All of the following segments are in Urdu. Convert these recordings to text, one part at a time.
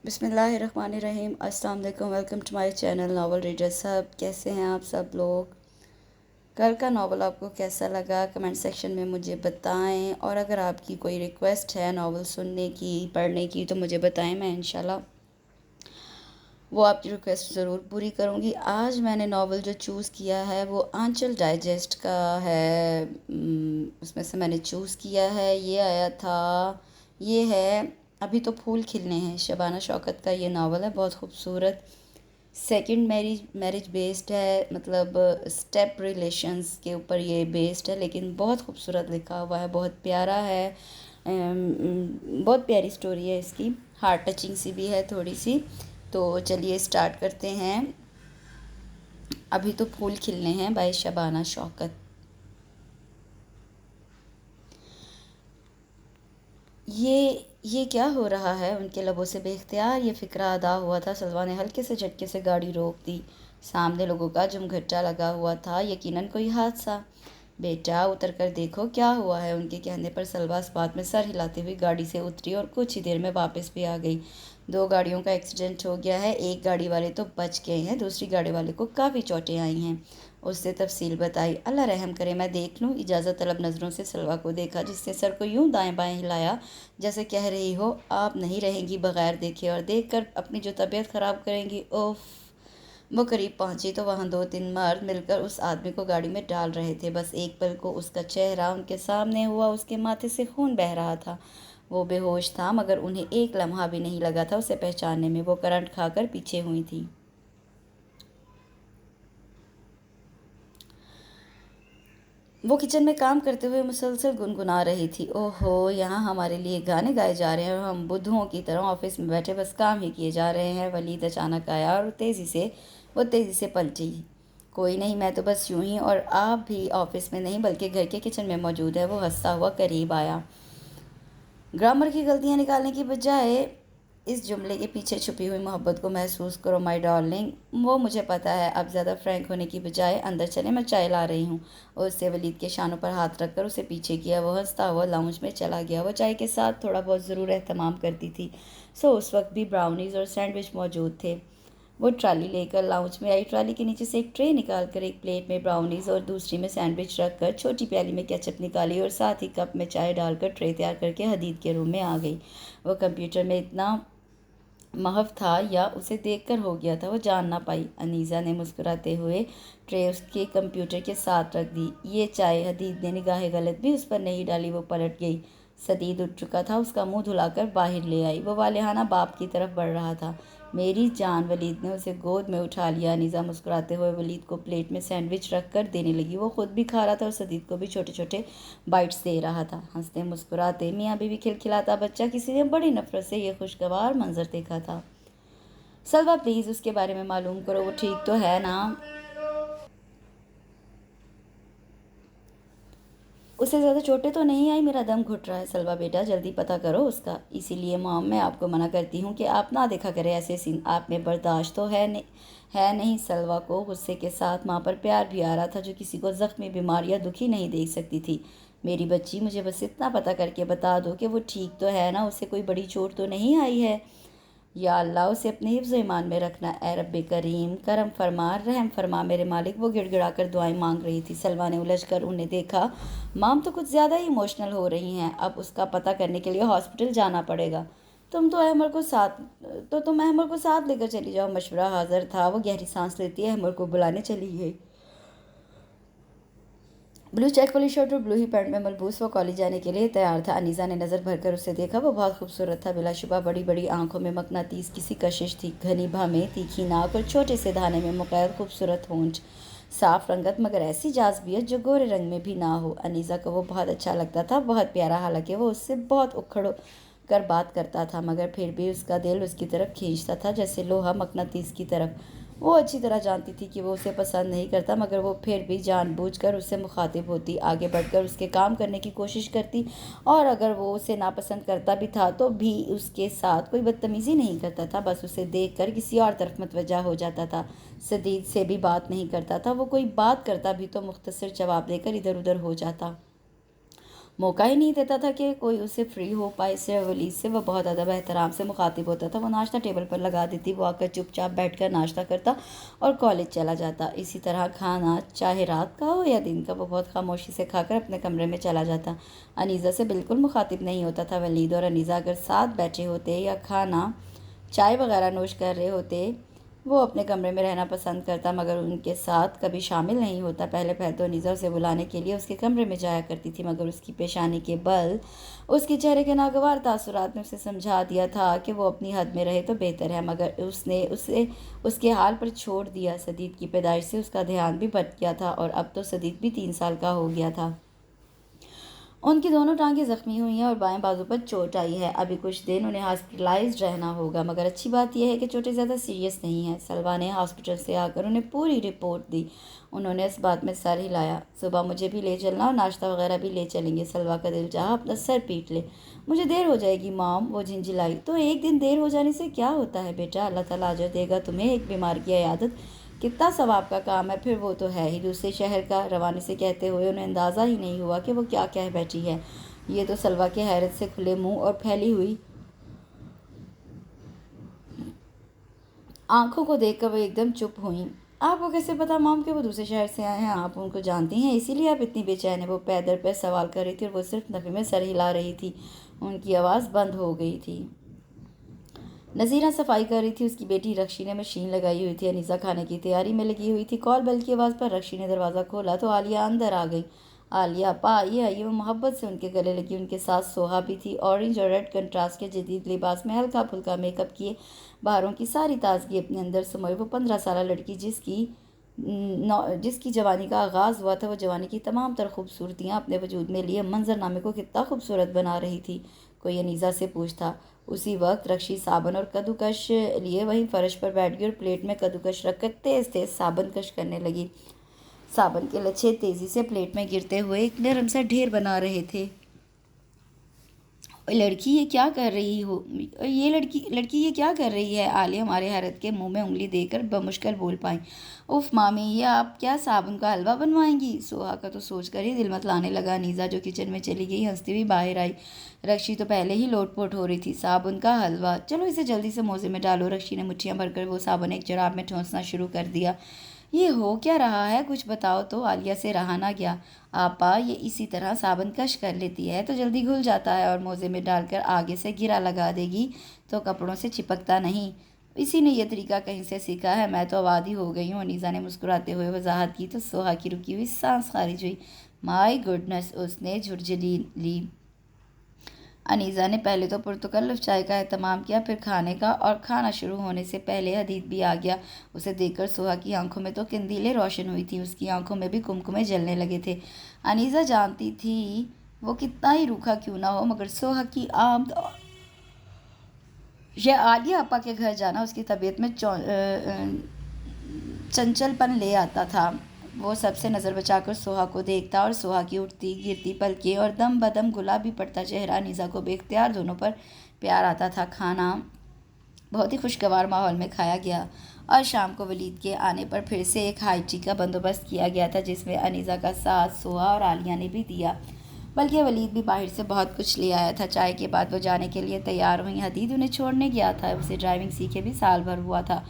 بسم اللہ الرحمن الرحیم۔ السلام علیکم، welcome to my channel novel reader صاحب۔ کیسے ہیں آپ سب لوگ؟ کل کا ناول آپ کو کیسا لگا کمنٹ سیکشن میں مجھے بتائیں، اور اگر آپ کی کوئی ریکویسٹ ہے ناول سننے کی، پڑھنے کی، تو مجھے بتائیں، میں انشاءاللہ وہ آپ کی ریکویسٹ ضرور پوری کروں گی۔ آج میں نے ناول جو چوز کیا ہے وہ آنچل ڈائجسٹ کا ہے، اس میں سے میں نے چوز کیا ہے، یہ آیا تھا، یہ ہے ابھی تو پھول کھلنے ہیں، شبانہ شوکت کا یہ ناول ہے، بہت خوبصورت۔ سیکنڈ میرج بیسڈ ہے، مطلب اسٹیپ ریلیشنز کے اوپر یہ بیسڈ ہے، لیکن بہت خوبصورت لکھا ہوا ہے، بہت پیارا ہے، بہت پیاری سٹوری ہے اس کی، ہارٹ ٹچنگ سی بھی ہے تھوڑی سی۔ تو چلیے اسٹارٹ کرتے ہیں۔ ابھی تو پھول کھلنے ہیں بائی شبانہ شوکت۔ یہ کیا ہو رہا ہے؟ ان کے لبوں سے بے اختیار یہ فکرہ ادا ہوا تھا۔ سلوا نے ہلکے سے جھٹکے سے گاڑی روک دی۔ سامنے لوگوں کا جم گھٹا لگا ہوا تھا، یقیناً کوئی حادثہ۔ بیٹا اتر کر دیکھو کیا ہوا ہے۔ ان کے کہنے پر سلوا اس بات میں سر ہلاتے ہوئی گاڑی سے اتری اور کچھ ہی دیر میں واپس بھی آ گئی۔ 2 گاڑیوں کا ایکسیڈنٹ ہو گیا ہے، ایک گاڑی والے تو بچ گئے ہیں، دوسری گاڑی والے کو کافی چوٹیں آئی ہیں۔ اس نے تفصیل بتائی۔ اللہ رحم کرے، میں دیکھ لوں؟ اجازت طلب نظروں سے سلوا کو دیکھا، جس نے سر کو یوں دائیں بائیں ہلایا جیسے کہہ رہی ہو آپ نہیں رہیں گی بغیر دیکھے، اور دیکھ کر اپنی جو طبیعت خراب کریں گی۔ اوف! وہ قریب پہنچی تو وہاں 2-3 مرد مل کر اس آدمی کو گاڑی میں ڈال رہے تھے۔ بس ایک پل کو اس کا چہرہ ان کے سامنے ہوا، اس کے ماتھے سے خون بہہ رہا تھا۔ وہ بے ہوش تھا، مگر انہیں ایک لمحہ بھی نہیں لگا تھا اسے پہچاننے میں۔ وہ کرنٹ کھا کر پیچھے ہوئی تھی۔ وہ کچن میں کام کرتے ہوئے مسلسل گنگنا رہی تھی۔ اوہو، یہاں ہمارے لیے گانے گائے جا رہے ہیں اور ہم بدھوؤں کی طرح آفس میں بیٹھے بس کام ہی کیے جا رہے ہیں۔ ولید اچانک آیا اور وہ تیزی سے پلٹی۔ کوئی نہیں، میں تو بس یوں ہی، اور آپ بھی آفس میں نہیں بلکہ گھر کے کچن میں موجود ہے۔ وہ ہنستا ہوا قریب آیا۔ گرامر کی غلطیاں نکالنے کی بجائے اس جملے کے پیچھے چھپی ہوئی محبت کو محسوس کرو مائی ڈارلنگ۔ وہ مجھے پتہ ہے، اب زیادہ فرینک ہونے کی بجائے اندر چلیں، میں چائے لا رہی ہوں۔ اور اس سے ولید کے شانوں پر ہاتھ رکھ کر اسے پیچھے کیا۔ وہ ہنستا ہوا لاؤنج میں چلا گیا۔ وہ چائے کے ساتھ تھوڑا بہت ضرور اہتمام کرتی تھی، سو اس وقت بھی براؤنیز اور سینڈوچ موجود تھے۔ وہ ٹرالی لے کر لاؤنج میں آئی۔ ٹرالی کے نیچے سے ایک ٹرے نکال کر ایک پلیٹ میں براؤنیز اور دوسری میں سینڈوچ رکھ کر چھوٹی پیالی میں کیچپ نکالی اور ساتھ ہی کپ میں چائے ڈال کر ٹرے تیار کر کے حدید کے روم میں آ گئی۔ وہ کمپیوٹر میں اتنا محو تھا یا اسے دیکھ کر ہو گیا تھا، وہ جان نہ پائی۔ انیزہ نے مسکراتے ہوئے ٹرے اس کے کمپیوٹر کے ساتھ رکھ دی۔ یہ چائے؟ حدید نے نگاہ غلط بھی اس پر نہیں ڈالی، وہ پلٹ گئی۔ سدید اٹھ چکا تھا، اس کا منہ دھلا کر باہر لے آئی۔ وہ والہانہ باپ کی طرف بڑھ رہا تھا۔ میری جان! ولید نے اسے گود میں اٹھا لیا۔ انیزہ مسکراتے ہوئے ولید کو پلیٹ میں سینڈوچ رکھ کر دینے لگی۔ وہ خود بھی کھا رہا تھا اور سدید کو بھی چھوٹے چھوٹے بائٹس دے رہا تھا۔ ہنستے مسکراتے میاں بیوی کھلکھلاتا بچہ، کسی نے بڑی نفرت سے یہ خوشگوار منظر دیکھا تھا۔ سلوا پلیز اس کے بارے میں معلوم کرو، وہ ٹھیک تو ہے نا؟ اسے زیادہ چوٹیں تو نہیں آئی؟ میرا دم گھٹ رہا ہے۔ سلوا بیٹا جلدی پتہ کرو اس کا۔ اسی لیے مام میں آپ کو منع کرتی ہوں کہ آپ نہ دیکھا کریں ایسے سین، آپ میں برداشت تو ہے نہیں۔ سلوا کو غصے کے ساتھ ماں پر پیار بھی آ رہا تھا، جو کسی کو زخمی، بیمار یا دکھی نہیں دیکھ سکتی تھی۔ میری بچی، مجھے بس اتنا پتہ کر کے بتا دو کہ وہ ٹھیک تو ہے نا، اسے کوئی بڑی چوٹ تو نہیں آئی ہے؟ یا اللہ، اسے اپنے حفظ و ایمان میں رکھنا۔ اے رب کریم، کرم فرما، رحم فرما میرے مالک۔ وہ گڑ گڑا کر دعائیں مانگ رہی تھی۔ سلوا نے الجھ کر انہیں دیکھا۔ مام تو کچھ زیادہ ہی ایموشنل ہو رہی ہیں، اب اس کا پتہ کرنے کے لیے ہاسپٹل جانا پڑے گا۔ تم احمر کو ساتھ لے کر چلی جاؤ۔ مشورہ حاضر تھا۔ وہ گہری سانس لیتی احمر کو بلانے چلی گئی۔ بلو چیک والی شرٹ اور بلو ہی پینٹ میں ملبوس وہ کالج جانے کے لیے تیار تھا۔ انیزہ نے نظر بھر کر اسے دیکھا۔ وہ بہت خوبصورت تھا، بلا شبہ بڑی بڑی آنکھوں میں مقناطیس کی سی کشش تھی، گھنی بھویں، تیکھی ناک اور چھوٹے سے دھانے میں مقید خوبصورت ہونٹ، صاف رنگت مگر ایسی جاذبیت جو گورے رنگ میں بھی نہ ہو۔ انیزہ کو وہ بہت اچھا لگتا تھا، بہت پیارا، حالانکہ وہ اس سے بہت اکھڑ کر بات کرتا تھا، مگر پھر بھی اس کا دل اس کی طرف کھینچتا تھا جیسے لوہا مقناطیس کی طرف۔ وہ اچھی طرح جانتی تھی کہ وہ اسے پسند نہیں کرتا، مگر وہ پھر بھی جان بوجھ کر اس سے مخاطب ہوتی، آگے بڑھ کر اس کے کام کرنے کی کوشش کرتی، اور اگر وہ اسے ناپسند کرتا بھی تھا تو بھی اس کے ساتھ کوئی بدتمیزی نہیں کرتا تھا، بس اسے دیکھ کر کسی اور طرف متوجہ ہو جاتا تھا۔ سدید سے بھی بات نہیں کرتا تھا، وہ کوئی بات کرتا بھی تو مختصر جواب دے کر ادھر ادھر ہو جاتا۔ موقع ہی نہیں دیتا تھا کہ کوئی اسے فری ہو پائے۔ صرف ولید سے وہ بہت ادب احترام سے مخاطب ہوتا تھا۔ وہ ناشتہ ٹیبل پر لگا دیتی، وہ آ کر چپ چاپ بیٹھ کر ناشتہ کرتا اور کالج چلا جاتا۔ اسی طرح کھانا چاہے رات کا ہو یا دن کا، وہ بہت خاموشی سے کھا کر اپنے کمرے میں چلا جاتا۔ انیسہ سے بالکل مخاطب نہیں ہوتا تھا۔ ولید اور انیسہ اگر ساتھ بیٹھے ہوتے یا کھانا چائے وغیرہ نوش کر رہے ہوتے، وہ اپنے کمرے میں رہنا پسند کرتا، مگر ان کے ساتھ کبھی شامل نہیں ہوتا۔ پہلے تو انیسہ اسے بلانے کے لیے اس کے کمرے میں جایا کرتی تھی، مگر اس کی پیشانی کے بل، اس کے چہرے کے ناگوار تاثرات نے اسے سمجھا دیا تھا کہ وہ اپنی حد میں رہے تو بہتر ہے، مگر اس نے اسے اس کے حال پر چھوڑ دیا۔ سدید کی پیدائش سے اس کا دھیان بھی بٹ گیا تھا اور اب تو سدید بھی 3 سال کا ہو گیا تھا۔ ان کی دونوں ٹانگیں زخمی ہوئی ہیں اور بائیں بازو پر چوٹ آئی ہے۔ ابھی کچھ دن انہیں ہاسپٹلائزڈ رہنا ہوگا، مگر اچھی بات یہ ہے کہ چوٹیں زیادہ سیریس نہیں ہیں۔ سلویٰ نے ہاسپٹل سے آ کر انہیں پوری رپورٹ دی۔ انہوں نے اس بات میں سر ہلایا۔ صبح مجھے بھی لے چلنا اور ناشتہ وغیرہ بھی لے چلیں گے۔ سلویٰ کا دل چاہا اپنا سر پیٹ لے۔ مجھے دیر ہو جائے گی مام، وہ جھنجھلائی۔ تو ایک دن دیر ہو جانے سے کیا ہوتا ہے بیٹا، اللہ تعالیٰ اجر دے گا تمہیں۔ ایک بیمار کی عیادت کتنا ثواب کا کام ہے، پھر وہ تو ہے ہی دوسرے شہر کا۔ روانی سے کہتے ہوئے انہیں اندازہ ہی نہیں ہوا کہ وہ کیا کہہ بیٹھی ہے۔ یہ تو سلویٰ کے حیرت سے کھلے منہ اور پھیلی ہوئی آنکھوں کو دیکھ کر وہ ایک دم چپ ہوئیں۔ آپ کو کیسے پتا مام کہ وہ دوسرے شہر سے آئے ہیں؟ آپ ان کو جانتی ہیں، اسی لیے آپ اتنی بے چین ہیں؟ وہ پے در پے سوال کر رہی تھی اور وہ صرف نفی میں سر ہلا رہی تھی۔ ان کی آواز بند ہو گئی تھی۔ نذیرہ صفائی کر رہی تھی، اس کی بیٹی رکشی نے مشین لگائی ہوئی تھی۔ انیسہ کھانے کی تیاری میں لگی ہوئی تھی۔ کال بیل کی آواز پر رکشی نے دروازہ کھولا تو عالیہ اندر آ گئی۔ عالیہ اپا آئیے آئیے، وہ محبت سے ان کے گلے لگی۔ ان کے ساتھ سوہا بھی تھی، اورنج اور ریڈ کنٹراسٹ کے جدید لباس میں ہلکا پھلکا میک اپ کیے، بہاروں کی ساری تازگی اپنے اندر سموئے۔ وہ 15 سالہ لڑکی جس کی جوانی کا آغاز ہوا تھا، وہ جوانی کی تمام تر خوبصورتیاں اپنے وجود میں لیے منظر نامے کو کتنا خوبصورت بنا رہی تھی۔ کوئی انیسہ سے پوچھتا۔ اسی وقت رکشی صابن اور کدوکش لیے وہیں فرش پر بیٹھ گئی اور پلیٹ میں کدوکش رکھ کر تیز تیز صابن کش کرنے لگی۔ صابن کے لچھے تیزی سے پلیٹ میں گرتے ہوئے ایک نرم سا ڈھیر بنا رہے تھے۔ لڑکی یہ کیا کر رہی ہو؟ لڑکی یہ کیا کر رہی ہے؟ عالیہ ہمارے حیرت کے منہ میں انگلی دے کر بمشکل بول پائیں۔ اف مامی، یہ آپ کیا صابن کا حلوہ بنوائیں گی؟ سوہا کا تو سوچ کر ہی دل متلانے لگا۔ انیسہ جو کچن میں چلی گئی ہنستی ہوئی باہر آئی۔ رکشی تو پہلے ہی لوٹ پوٹ ہو رہی تھی۔ صابن کا حلوہ، چلو اسے جلدی سے موزے میں ڈالو۔ رکشی نے مٹھیاں بھر کر وہ صابن ایک جراب میں ٹھونسنا شروع کر دیا۔ یہ ہو کیا رہا ہے، کچھ بتاؤ تو۔ عالیہ سے رہا نہ گیا۔ آپا، یہ اسی طرح صابن کش کر لیتی ہے تو جلدی گھل جاتا ہے، اور موزے میں ڈال کر آگے سے گرا لگا دے گی تو کپڑوں سے چپکتا نہیں۔ اسی نے یہ طریقہ کہیں سے سیکھا ہے، میں تو عوادی ہو گئی ہوں۔ انیسہ نے مسکراتے ہوئے وضاحت کی تو سوہا کی رکی ہوئی سانس خارج ہوئی۔ مائی گڈنس، اس نے جھرجھری لی۔ انیسہ نے پہلے تو پرتکلف چائے کا اہتمام کیا، پھر کھانے کا، اور کھانا شروع ہونے سے پہلے حدید بھی آ گیا۔ اسے دیکھ کر سوہا کی آنکھوں میں تو قندیلیں روشن ہوئی تھیں، اس کی آنکھوں میں بھی کمکمے جلنے لگے تھے۔ انیسہ جانتی تھی وہ کتنا ہی روکھا کیوں نہ ہو، مگر سوہا کی آمد یا عالیہ اپا کے گھر جانا اس کی طبیعت میں چنچل پن لے آتا تھا۔ وہ سب سے نظر بچا کر سوہا کو دیکھتا اور سوہا کی اٹھتی گرتی پلکیں اور دم بدم گلابی پڑتا چہرہ انیسہ کو بے اختیار دونوں پر پیار آتا تھا۔ کھانا بہت ہی خوشگوار ماحول میں کھایا گیا اور شام کو ولید کے آنے پر پھر سے ایک ہائی ٹی کا بندوبست کیا گیا تھا، جس میں انیسہ کا ساتھ سوہا اور عالیہ نے بھی دیا، بلکہ ولید بھی باہر سے بہت کچھ لے آیا تھا۔ چائے کے بعد وہ جانے کے لیے تیار ہوئیں۔ حدید انہیں چھوڑنے گیا تھا، اسے ڈرائیونگ سیکھے بھی سال بھر ہوا تھا۔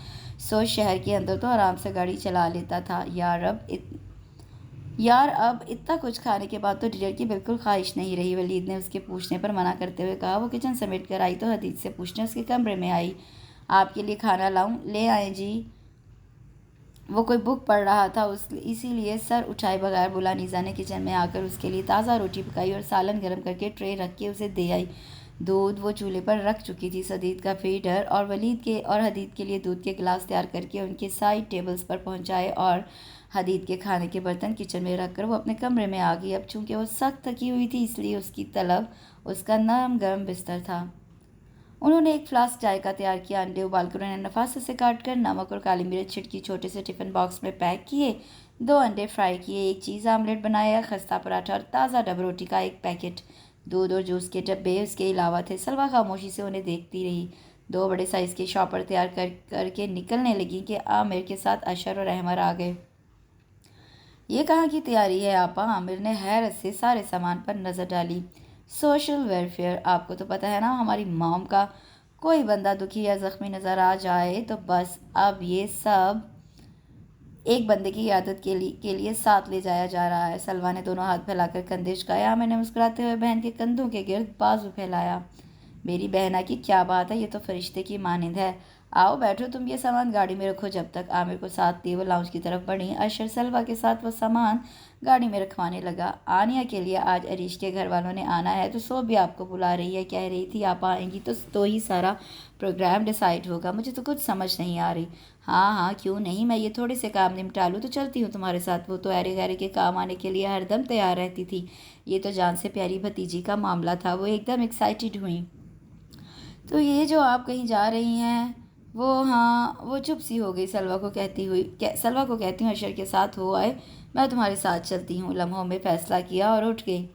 شہر کے اندر تو آرام سے گاڑی چلا لیتا تھا۔ یار اب اتنا کچھ کھانے کے بعد تو ڈنر کی بالکل خواہش نہیں رہی، ولید نے اس کے پوچھنے پر منع کرتے ہوئے کہا۔ وہ کچن سمیٹ کر آئی تو حدید سے پوچھنے اس کے کمرے میں آئی۔ آپ کے لیے کھانا لاؤں؟ لے آئیں جی۔ وہ کوئی بک پڑھ رہا تھا، اسی لیے سر اٹھائے بغیر بولا۔ انیسہ نے کچن میں آ کر اس کے لیے تازہ روٹی پکائی اور سالن گرم کر کے ٹرے رکھ کے اسے دے آئی۔ دودھ وہ چولہے پر رکھ چکی تھی۔ سدید کا فیڈر اور ولید کے اور حدید کے لیے دودھ کے گلاس تیار کر کے ان کے سائڈ ٹیبلز پر پہنچائے اور حدید کے کھانے کے برتن کچن میں رکھ کر وہ اپنے کمرے میں آ گئی۔ اب چونکہ وہ سخت تھکی ہوئی تھی، اس لیے اس کی طلب اس کا نرم گرم بستر تھا۔ انہوں نے ایک فلاسک چائے کا تیار کیا، انڈے ابال کر انہیں نفاست سے کاٹ کر نمک اور کالی مرچ چھڑکی چھوٹے سے ٹفن باکس میں پیک کیے، 2 انڈے فرائی کیے، ایک چیز آملیٹ بنایا، خستہ پراٹھا اور تازہ ڈبل روٹی کا ایک پیکٹ، دودھ اور جوس کے ڈبے اس کے علاوہ تھے۔ سلویٰ خاموشی سے انہیں دیکھتی رہی۔ 2 بڑے سائز کے شاپر تیار کر کے نکلنے لگیں کہ عامر کے ساتھ اشر اور احمر آ گئے۔ یہ کہاں کی تیاری ہے آپا؟ عامر نے حیرت سے سارے سامان پر نظر ڈالی۔ سوشل ویلفیئر، آپ کو تو پتہ ہے نا ہماری موم کا، کوئی بندہ دکھی یا زخمی نظر آ جائے تو بس اب یہ سب ایک بندے کی عیادت کے لیے ساتھ لے جایا جا رہا ہے۔ سلوا نے دونوں ہاتھ پھیلا کر کندھے جھکایا۔ میں نے مسکراتے ہوئے بہن کے کندھوں کے گرد بازو پھیلایا۔ میری بہنا کی کیا بات ہے، یہ تو فرشتے کی مانند ہے۔ آؤ بیٹھو، تم یہ سامان گاڑی میں رکھو۔ جب تک عامر کو ساتھ لیے وہ لاؤنج کی طرف بڑھی، اشر سلوا کے ساتھ وہ سامان گاڑی میں رکھوانے لگا۔ آنیہ کے لیے آج عریش کے گھر والوں نے آنا ہے تو سو بھی آپ کو بلا رہی ہے، کہہ رہی تھی آپ آئیں گی تو ہی سارا پروگرام ڈیسائیڈ ہوگا۔ مجھے تو کچھ سمجھ نہیں آ رہی۔ ہاں ہاں کیوں نہیں، میں یہ تھوڑے سے کام نمٹا لوں تو چلتی ہوں تمہارے ساتھ۔ وہ تو ایرے غیرے کے کام آنے کے لیے ہر دم تیار رہتی تھی۔ یہ تو جان سے پیاری بھتیجی کا معاملہ تھا۔ وہ ایک دم ایکسائٹیڈ ہوئیں۔ تو یہ جو آپ کہیں جا رہی ہیں وہ چپ سی ہو گئی۔ سلوا کو کہتی ہوں اشر کے ساتھ ہو آئے، میں تمہارے ساتھ چلتی ہوں۔ لمحوں میں فیصلہ کیا اور اٹھ گئی۔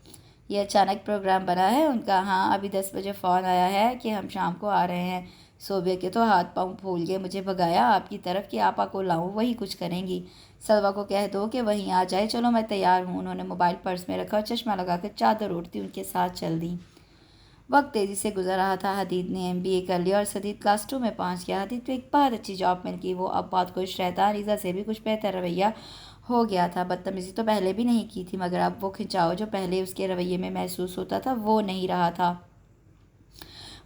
یہ اچانک پروگرام بنا ہے ان کا؟ ہاں، ابھی 10 بجے فون آیا ہے کہ ہم شام کو آ رہے ہیں۔ صوبیہ کے تو ہاتھ پاؤں پھول گئے۔ مجھے بھگایا آپ کی طرف کہ آپا کو لاؤں، وہی کچھ کریں گی۔ سلوا کو کہہ دو کہ وہیں آ جائے۔ چلو میں تیار ہوں۔ انہوں نے موبائل پرس میں رکھا اور چشمہ لگا کر چادر اوڑھتی ان کے ساتھ چل دی۔ وقت تیزی سے گزر رہا تھا۔ حدید نے MBA کر لیا اور سدید کلاس 2 میں پہنچ گیا۔ حدید کو ایک بہت اچھی جاب مل گئی۔ وہ اب بہت خوش رہتا۔ انیسہ سے بھی کچھ بہتر رویہ ہو گیا تھا۔ بدتمیزی تو پہلے بھی نہیں کی تھی، مگر اب وہ کھنچاؤ جو پہلے اس کے رویے میں محسوس ہوتا تھا وہ نہیں رہا تھا۔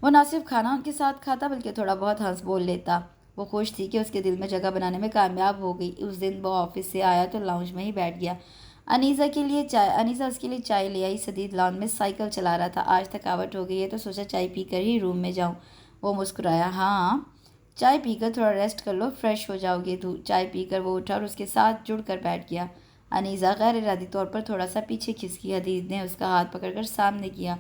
وہ نہ صرف کھانا ان کے ساتھ کھاتا بلکہ تھوڑا بہت ہنس بول لیتا۔ وہ خوش تھی کہ اس کے دل میں جگہ بنانے میں کامیاب ہو گئی۔ اس دن وہ آفس سے آیا تو لاؤنج میں ہی بیٹھ گیا۔ انیسہ اس کے لیے چائے لے آئی۔ سدید لان میں سائیکل چلا رہا تھا۔ آج تھکاوٹ ہو گئی ہے تو سوچا چائے پی کر ہی روم میں جاؤں۔ وہ مسکرایا۔ ہاں، چائے پی کر تھوڑا ریسٹ کر لو، فریش ہو جاؤ گے۔ چائے پی کر وہ اٹھا اور اس کے ساتھ جڑ کر بیٹھ گیا۔ انیسہ غیر ارادی طور پر تھوڑا سا پیچھے کھسکی۔ حدید نے اس کا ہاتھ پکڑ کر سامنے کیا۔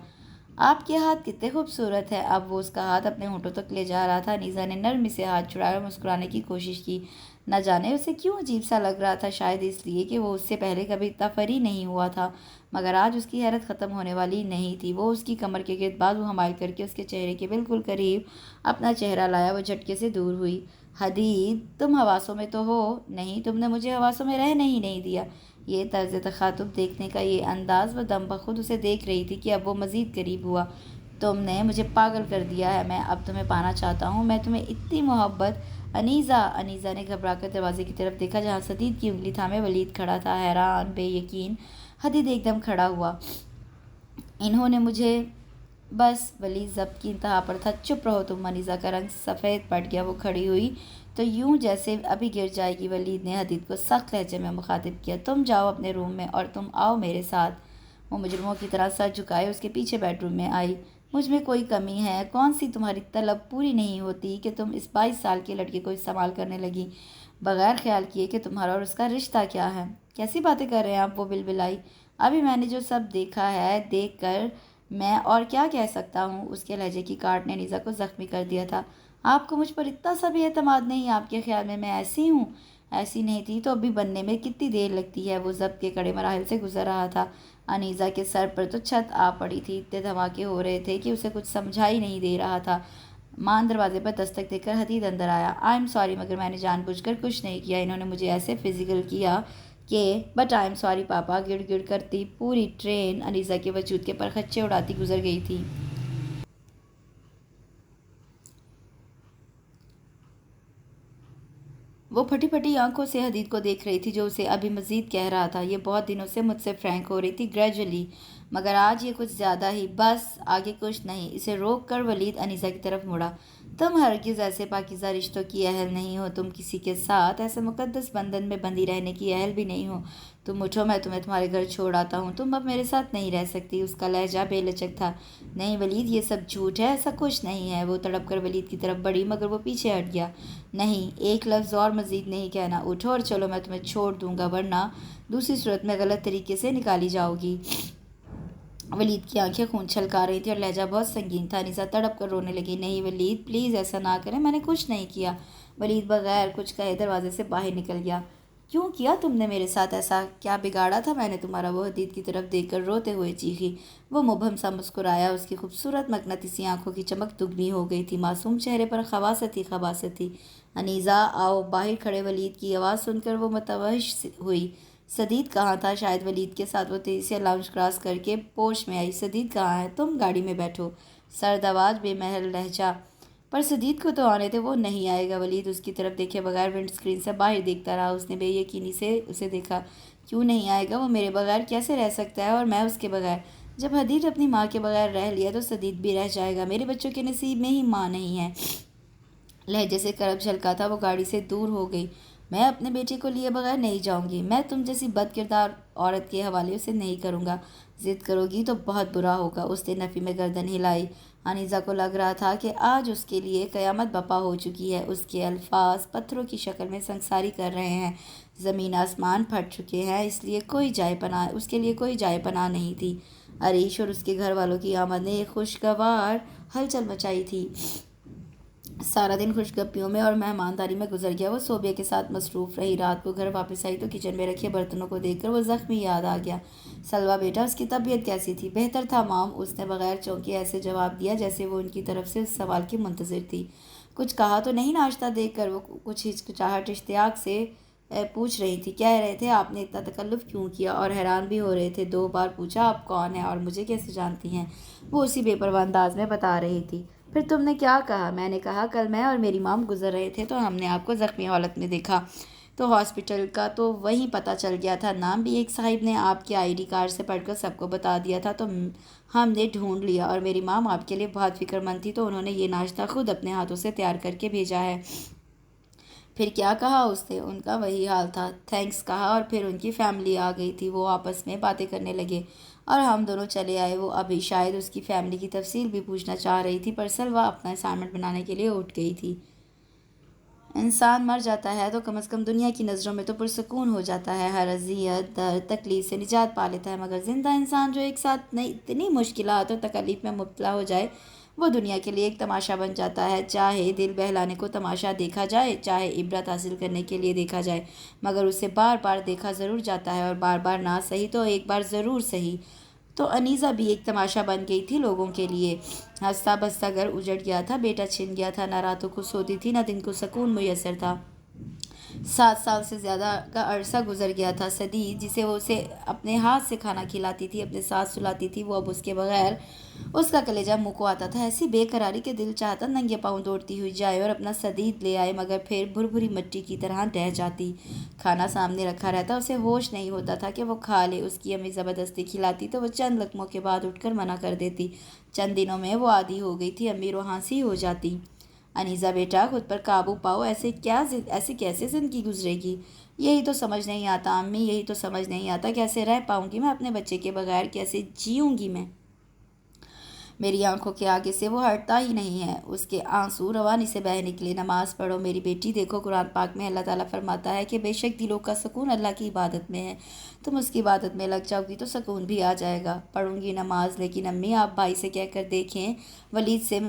آپ کے ہاتھ کتنے خوبصورت ہیں۔ اب وہ اس کا ہاتھ اپنے ہونٹوں تک لے جا رہا تھا۔ انیسہ نے نرمی سے ہاتھ چھڑایا اور مسکرانے کی کوشش کی۔ نہ جانے اسے کیوں عجیب سا لگ رہا تھا، شاید اس لیے کہ وہ اس سے پہلے کبھی اتنا فری نہیں ہوا تھا، مگر آج اس کی حیرت ختم ہونے والی نہیں تھی۔ وہ اس کی کمر کے گرد بازو حمائل کر کے اس کے چہرے کے بالکل قریب اپنا چہرہ لایا۔ وہ جھٹکے سے دور ہوئی۔ حدید، تم حواسوں میں تو ہو؟ نہیں، تم نے مجھے حواسوں میں رہنے ہی نہیں دیا۔ یہ طرز تخاطب، دیکھنے کا یہ انداز، وہ دم بخود اسے دیکھ رہی تھی کہ اب وہ مزید قریب ہوا۔ تم نے مجھے پاگل کر دیا ہے، میں اب تمہیں پانا چاہتا ہوں، میں تمہیں اتنی محبت۔ انیسہ نے گھبرا کر دروازے کی طرف دیکھا جہاں سدید کی انگلی تھامے ولید کھڑا تھا، حیران، بے یقین۔ حدید ایک دم کھڑا ہوا۔ انہوں نے مجھے بس۔ ولید ضبط کی انتہا پر تھا۔ چپ رہو تم۔ انیسہ کا رنگ سفید پڑ گیا۔ وہ کھڑی ہوئی تو یوں جیسے ابھی گر جائے گی۔ ولید نے حدید کو سخت لہجے میں مخاطب کیا۔ تم جاؤ اپنے روم میں اور تم آؤ میرے ساتھ۔ وہ مجرموں کی طرح سر جھکائے اس کے پیچھے بیڈ روم میں آئی۔ مجھ میں کوئی کمی ہے؟ کون سی تمہاری طلب پوری نہیں ہوتی کہ تم اس 22 سال کے لڑکے کو استعمال کرنے لگی، بغیر خیال کیے کہ تمہارا اور اس کا رشتہ کیا ہے؟ کیسی باتیں کر رہے ہیں آپ؟ وہ بلبلائی۔ ابھی میں نے جو سب دیکھا ہے، دیکھ کر میں اور کیا کہہ سکتا ہوں؟ اس کے لہجے کی کاٹ نے انیسہ کو زخمی کر دیا تھا۔ آپ کو مجھ پر اتنا سا بھی اعتماد نہیں؟ آپ کے خیال میں ایسی ہوں؟ ایسی نہیں تھی تو ابھی بننے میں کتنی دیر لگتی ہے؟ وہ ضبط کے کڑے مراحل سے گزر رہا تھا۔ انیسہ کے سر پر تو چھت آ پڑی تھی۔ اتنے دھماکے ہو رہے تھے کہ اسے کچھ سمجھائی نہیں دے رہا تھا۔ مان دروازے پر دستک دے کر حدید اندر آیا۔ آئی ایم سوری، مگر میں نے جان بوجھ کر کچھ نہیں کیا۔ انہوں نے مجھے ایسے فزیکل کیا کہ بٹ آئی ایم سوری پاپا، گڑ گڑ کرتی پوری ٹرین انیسہ کے وجود کے پرخچے اڑاتی گزر گئی تھی۔ وہ پھٹی پھٹی آنکھوں سے حدید کو دیکھ رہی تھی جو اسے ابھی مزید کہہ رہا تھا۔ یہ بہت دنوں سے مجھ سے فرینک ہو رہی تھی، گریجولی، مگر آج یہ کچھ زیادہ ہی۔ بس، آگے کچھ نہیں۔ اسے روک کر ولید انیسہ کی طرف مڑا۔ تم ہرگز ایسے پاکیزہ رشتوں کی اہل نہیں ہو۔ تم کسی کے ساتھ ایسے مقدس بندھن میں بندھی رہنے کی اہل بھی نہیں ہو۔ تم اٹھو، میں تمہیں تمہارے گھر چھوڑ آتا ہوں۔ تم اب میرے ساتھ نہیں رہ سکتی۔ اس کا لہجہ بے لچک تھا۔ نہیں ولید، یہ سب جھوٹ ہے، ایسا کچھ نہیں ہے۔ وہ تڑپ کر ولید کی طرف بڑھی مگر وہ پیچھے ہٹ گیا۔ نہیں، ایک لفظ اور مزید نہیں کہنا۔ اٹھو اور چلو، میں تمہیں چھوڑ دوں گا، ورنہ دوسری صورت میں غلط طریقے سے نکالی جاؤ گی۔ ولید کی آنکھیں خون چھلکا رہی تھیں اور لہجہ بہت سنگین تھا۔ انیسہ تڑپ کر رونے لگی۔ نہیں ولید، پلیز ایسا نہ کریں، میں نے کچھ نہیں کیا۔ ولید بغیر کچھ کہے دروازے سے باہر نکل گیا۔ کیوں کیا تم نے میرے ساتھ ایسا؟ کیا بگاڑا تھا میں نے تمہارا؟ وہ حدید کی طرف دیکھ کر روتے ہوئے چیخی۔ وہ مبہم سا مسکرایا۔ اس کی خوبصورت مقناطیسی آنکھوں کی چمک دگنی ہو گئی تھی۔ معصوم چہرے پر خباثت تھی۔ انیسہ، آؤ۔ باہر کھڑے ولید کی آواز سن کر وہ متوحش ہوئی۔ سدید کہاں تھا؟ شاید ولید کے ساتھ وہ تیزی سے لاؤنج کراس کر کے پوش میں آئی۔ سدید کہاں ہے؟ تم گاڑی میں بیٹھو۔ سردآواز بے محل لہجہ۔ پر سدید کو تو آنے تھے، وہ نہیں آئے گا۔ ولید اس کی طرف دیکھے بغیر ونڈ اسکرین سے باہر دیکھتا رہا۔ اس نے بے یقینی سے اسے دیکھا۔ کیوں نہیں آئے گا؟ وہ میرے بغیر کیسے رہ سکتا ہے اور میں اس کے بغیر؟ جب حدید اپنی ماں کے بغیر رہ لیا تو سدید بھی رہ جائے گا۔ میرے بچوں کے نصیب میں ہی ماں نہیں ہے۔ لہجے سے کرب جھلکا تھا۔ وہ گاڑی سے دور ہو گئی۔ میں اپنے بیٹے کو لیے بغیر نہیں جاؤں گی۔ میں تم جیسی بد کردار عورت کے حوالے اسے نہیں کروں گا۔ ضد کرو گی تو بہت برا ہوگا۔ اس نے نفی میں گردن ہلائی۔ انیزہ کو لگ رہا تھا کہ آج اس کے لیے قیامت بپا ہو چکی ہے۔ اس کے الفاظ پتھروں کی شکل میں سنگساری کر رہے ہیں۔ زمین آسمان پھٹ چکے ہیں۔ اس کے لیے کوئی جائے پناہ نہیں تھی۔ عریش اور اس کے گھر والوں کی آمد نے ایک خوشگوار ہلچل مچائی تھی۔ سارا دن خوشگپیوں میں اور مہمانداری میں گزر گیا۔ وہ صوبیہ کے ساتھ مصروف رہی۔ رات کو گھر واپس آئی تو کچن میں رکھے برتنوں کو دیکھ کر وہ زخمی یاد آ گیا۔ سلویٰ بیٹا، اس کی طبیعت کیسی تھی؟ بہتر تھا مام، اس نے بغیر چونکے ایسے جواب دیا جیسے وہ ان کی طرف سے اس سوال کی منتظر تھی۔ کچھ کہا تو نہیں؟ ناشتہ دیکھ کر وہ کچھ ہچکچاہٹ اشتیاق سے پوچھ رہی تھی۔ کہہ رہے تھے آپ نے اتنا تکلف کیوں کیا، اور حیران بھی ہو رہے تھے۔ 2 بار پوچھا آپ کون ہیں اور مجھے کیسے جانتی ہیں؟ وہ اسی بے پرواہ انداز میں بتا رہی تھی۔ پھر تم نے کیا کہا؟ میں نے کہا کل میں اور میری مام گزر رہے تھے تو ہم نے آپ کو زخمی حالت میں دیکھا، تو ہاسپٹل کا تو وہیں پتہ چل گیا تھا۔ نام بھی ایک صاحب نے آپ کے ID کارڈ سے پڑھ کر سب کو بتا دیا تھا، تو ہم نے ڈھونڈ لیا، اور میری مام آپ کے لیے بہت فکر مند تھی تو انہوں نے یہ ناشتہ خود اپنے ہاتھوں سے تیار کر کے بھیجا ہے۔ پھر کیا کہا اس نے؟ ان کا وہی حال تھا، تھینکس کہا، اور پھر ان کی فیملی آ گئی تھی۔ وہ آپس میں باتیں کرنے لگے اور ہم دونوں چلے آئے۔ وہ ابھی شاید اس کی فیملی کی تفصیل بھی پوچھنا چاہ رہی تھی، پر سلویٰ اپنا اسائنمنٹ بنانے کے لیے اٹھ گئی تھی۔ انسان مر جاتا ہے تو کم از کم دنیا کی نظروں میں تو پرسکون ہو جاتا ہے، ہر اذیت درد تکلیف سے نجات پا لیتا ہے، مگر زندہ انسان جو ایک ساتھ اتنی مشکلات اور تکالیف میں مبتلا ہو جائے وہ دنیا کے لیے ایک تماشا بن جاتا ہے۔ چاہے دل بہلانے کو تماشا دیکھا جائے، چاہے عبرت حاصل کرنے کے لیے دیکھا جائے، مگر اسے بار بار دیکھا ضرور جاتا ہے، اور بار بار نہ صحیح تو ایک بار ضرور صحیح۔ تو انیزہ بھی ایک تماشا بن گئی تھی لوگوں کے لیے۔ ہنستا بستا گھر اجڑ گیا تھا، بیٹا چھن گیا تھا، نہ راتوں کو سوتی تھی نہ دن کو سکون میسر تھا۔ 7 سال سے زیادہ کا عرصہ گزر گیا تھا۔ سدید جسے وہ اسے اپنے ہاتھ سے کھانا کھلاتی تھی، اپنے ساتھ سلاتی تھی، وہ اب اس کے بغیر اس کا کلیجہ منہ کو آتا تھا۔ ایسی بے قراری کہ دل چاہتا ننگے پاؤں دوڑتی ہوئی جائے اور اپنا سدید لے آئے، مگر پھر بھربھری مٹی کی طرح ڈہ جاتی۔ کھانا سامنے رکھا رہتا، اسے ہوش نہیں ہوتا تھا کہ وہ کھا لے۔ اس کی امی زبردستی کھلاتی تو وہ چند لقموں کے بعد اٹھ کر منع کر دیتی۔ چند دنوں میں وہ عادی ہو گئی تھی، امی روحاں سی ہو جاتی۔ انیزہ بیٹا، خود پر قابو پاؤ، ایسے کیسے زندگی گزرے گی؟ یہی تو سمجھ نہیں آتا امی، یہی تو سمجھ نہیں آتا کیسے رہ پاؤں گی میں اپنے بچے کے بغیر، کیسے جیوں گی میں؟ میری آنکھوں کے آگے سے وہ ہٹتا ہی نہیں ہے۔ اس کے آنسو روانی سے بہہ نکلے۔ نماز پڑھو میری بیٹی، دیکھو قرآن پاک میں اللہ تعالیٰ فرماتا ہے کہ بے شک دلوں کا سکون اللہ کی عبادت میں ہے، تم اس کی عبادت میں لگ جاؤ گی تو سکون بھی آ جائے گا۔ پڑھوں گی نماز، لیکن امی آپ بھائی سے کہہ کر دیکھیں ولید سے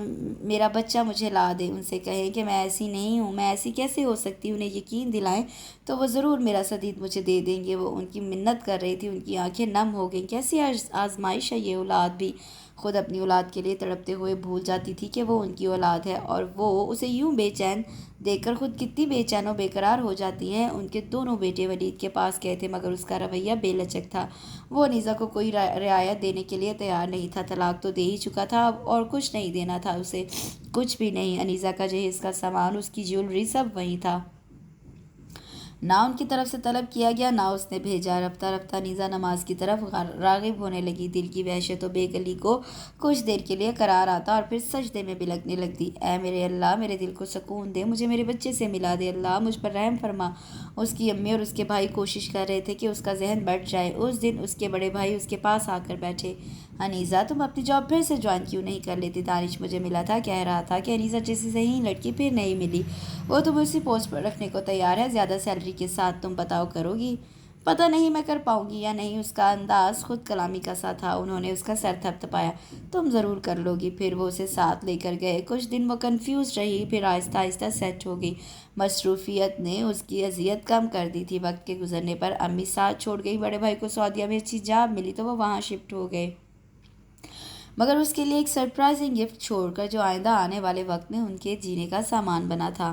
میرا بچہ مجھے لا دے، ان سے کہیں کہ میں ایسی نہیں ہوں، میں ایسی کیسے ہو سکتی، انہیں یقین دلائیں تو وہ ضرور میرا سدید مجھے دے دیں گے۔ وہ ان کی منت کر رہی تھی، ان کی آنکھیں نم ہو گئیں۔ کیسی آزمائش ہے یہ! اولاد بھی خود اپنی اولاد کے لیے تڑپتے ہوئے بھول جاتی تھی کہ وہ ان کی اولاد ہے، اور وہ اسے یوں بے چین دیکھ کر خود کتنی بے چین و بے قرار ہو جاتی ہیں۔ ان کے دونوں بیٹے ولید کے پاس گئے تھے، مگر اس کا رویہ بے لچک تھا۔ وہ انیزہ کو کوئی رعایت دینے کے لیے تیار نہیں تھا۔ طلاق تو دے ہی چکا تھا، اب اور کچھ نہیں دینا تھا اسے، کچھ بھی نہیں۔ انیزہ کا جہیز کا سامان، اس کی جیولری، سب وہیں تھا۔ نہ ان کی طرف سے طلب کیا گیا، نہ اس نے بھیجا۔ رفتہ رفتہ انیزہ نماز کی طرف راغب ہونے لگی۔ دل کی وحشت و بے قلی کو کچھ دیر کے لیے قرار آتا اور پھر سجدے میں بلکنے لگتی۔ اے میرے اللہ، میرے دل کو سکون دے، مجھے میرے بچے سے ملا دے، اللہ مجھ پر رحم فرما۔ اس کی امی اور اس کے بھائی کوشش کر رہے تھے کہ اس کا ذہن بٹ جائے۔ اس دن اس کے بڑے بھائی اس کے پاس آ کر بیٹھے۔ انیزہ، تم اپنی جاب پھر سے جوائن کیوں نہیں کر لیتی؟ دانش مجھے ملا تھا، کہہ رہا تھا کہ انیزہ جیسی صحیح لڑکی پھر نہیں ملی، وہ تمہیں اسی پوسٹ پر رکھنے کو تیار ہے، زیادہ سیلری کے ساتھ۔ تم بتاؤ کرو گی؟ پتہ نہیں میں کر پاؤں گی یا نہیں۔ اس کا انداز خود کلامی کا سا تھا۔ انہوں نے اس کا سر تھپتھپایا۔ تم ضرور کر لو گی۔ پھر وہ اسے ساتھ لے کر گئے۔ کچھ دن وہ کنفیوز رہی، پھر آہستہ آہستہ سیٹ ہو گئی۔ مصروفیت نے اس کی اذیت کم کر دی تھی۔ وقت کے گزرنے پر امی ساتھ چھوڑ گئی۔ بڑے بھائی کو سعودیہ میں اچھی جاب ملی تو وہ وہاں شفٹ ہو گئے، مگر اس کے لیے ایک سرپرائزنگ گفٹ چھوڑ کر جو آئندہ آنے والے وقت میں ان کے جینے کا سامان بنا تھا۔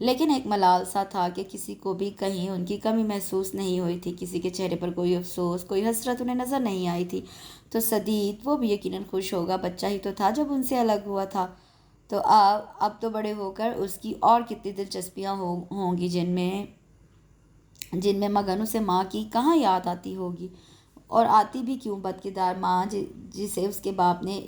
لیکن ایک ملال سا تھا کہ کسی کو بھی کہیں ان کی کمی محسوس نہیں ہوئی تھی، کسی کے چہرے پر کوئی افسوس، کوئی حسرت انہیں نظر نہیں آئی تھی۔ تو سدید، وہ بھی یقیناً خوش ہوگا، بچہ ہی تو تھا جب ان سے الگ ہوا تھا۔ تو اب تو بڑے ہو کر اس کی اور کتنی دلچسپیاں ہوں گی جن میں مگن اسے ماں کی کہاں یاد آتی ہوگی، اور آتی بھی کیوں، بدکردار ماں جسے اس کے باپ نے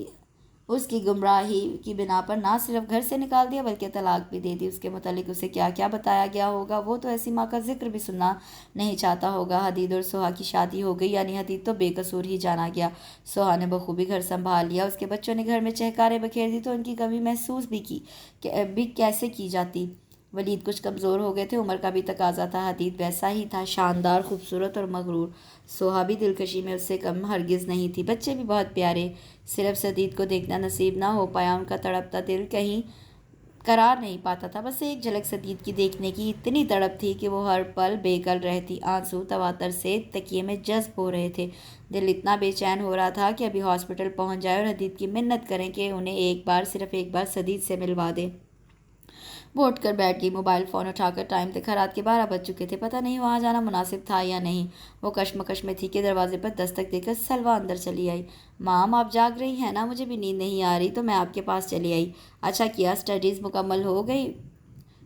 اس کی گمراہی کی بنا پر نہ صرف گھر سے نکال دیا بلکہ طلاق بھی دے دی۔ اس کے متعلق اسے کیا کیا بتایا گیا ہوگا، وہ تو ایسی ماں کا ذکر بھی سننا نہیں چاہتا ہوگا۔ حدید اور سہا کی شادی ہو گئی، یعنی حدید تو بے قصور ہی جانا گیا۔ سہا نے بخوبی گھر سنبھال لیا، اس کے بچوں نے گھر میں چہکاریں بکھیر دی، تو ان کی کمی محسوس بھی کیسے کی جاتی۔ ولید کچھ کمزور ہو گئے تھے، عمر کا بھی تقاضا تھا۔ حدید ویسا ہی تھا، شاندار، خوبصورت اور مغرور۔ سہا بھی دلکشی میں اس سے کم ہرگز نہیں تھی، بچے بھی بہت پیارے۔ صرف سدید کو دیکھنا نصیب نہ ہو پایا، ان کا تڑپتا دل کہیں قرار نہیں پاتا تھا۔ بس ایک جھلک سدید کی دیکھنے کی اتنی تڑپ تھی کہ وہ ہر پل بے کل رہتی۔ آنسو تواتر سے تکیے میں جذب ہو رہے تھے، دل اتنا بے چین ہو رہا تھا کہ ابھی ہاسپٹل پہنچ جائے اور حدید کی منت کریں کہ انہیں صرف ایک بار سدید سے ملوا دے۔ وہ اٹھ کر بیٹھ گئی، موبائل فون اٹھا کر ٹائم تک رات کے 12 بج چکے تھے، پتہ نہیں وہاں جانا مناسب تھا یا نہیں۔ وہ کشمکش میں تھی کہ دروازے پر دستک دے کر سلویٰ اندر چلی آئی۔ مام، آپ جاگ رہی ہیں نا؟ مجھے بھی نیند نہیں آ رہی تو میں آپ کے پاس چلی آئی۔ اچھا کیا، اسٹڈیز مکمل ہو گئی؟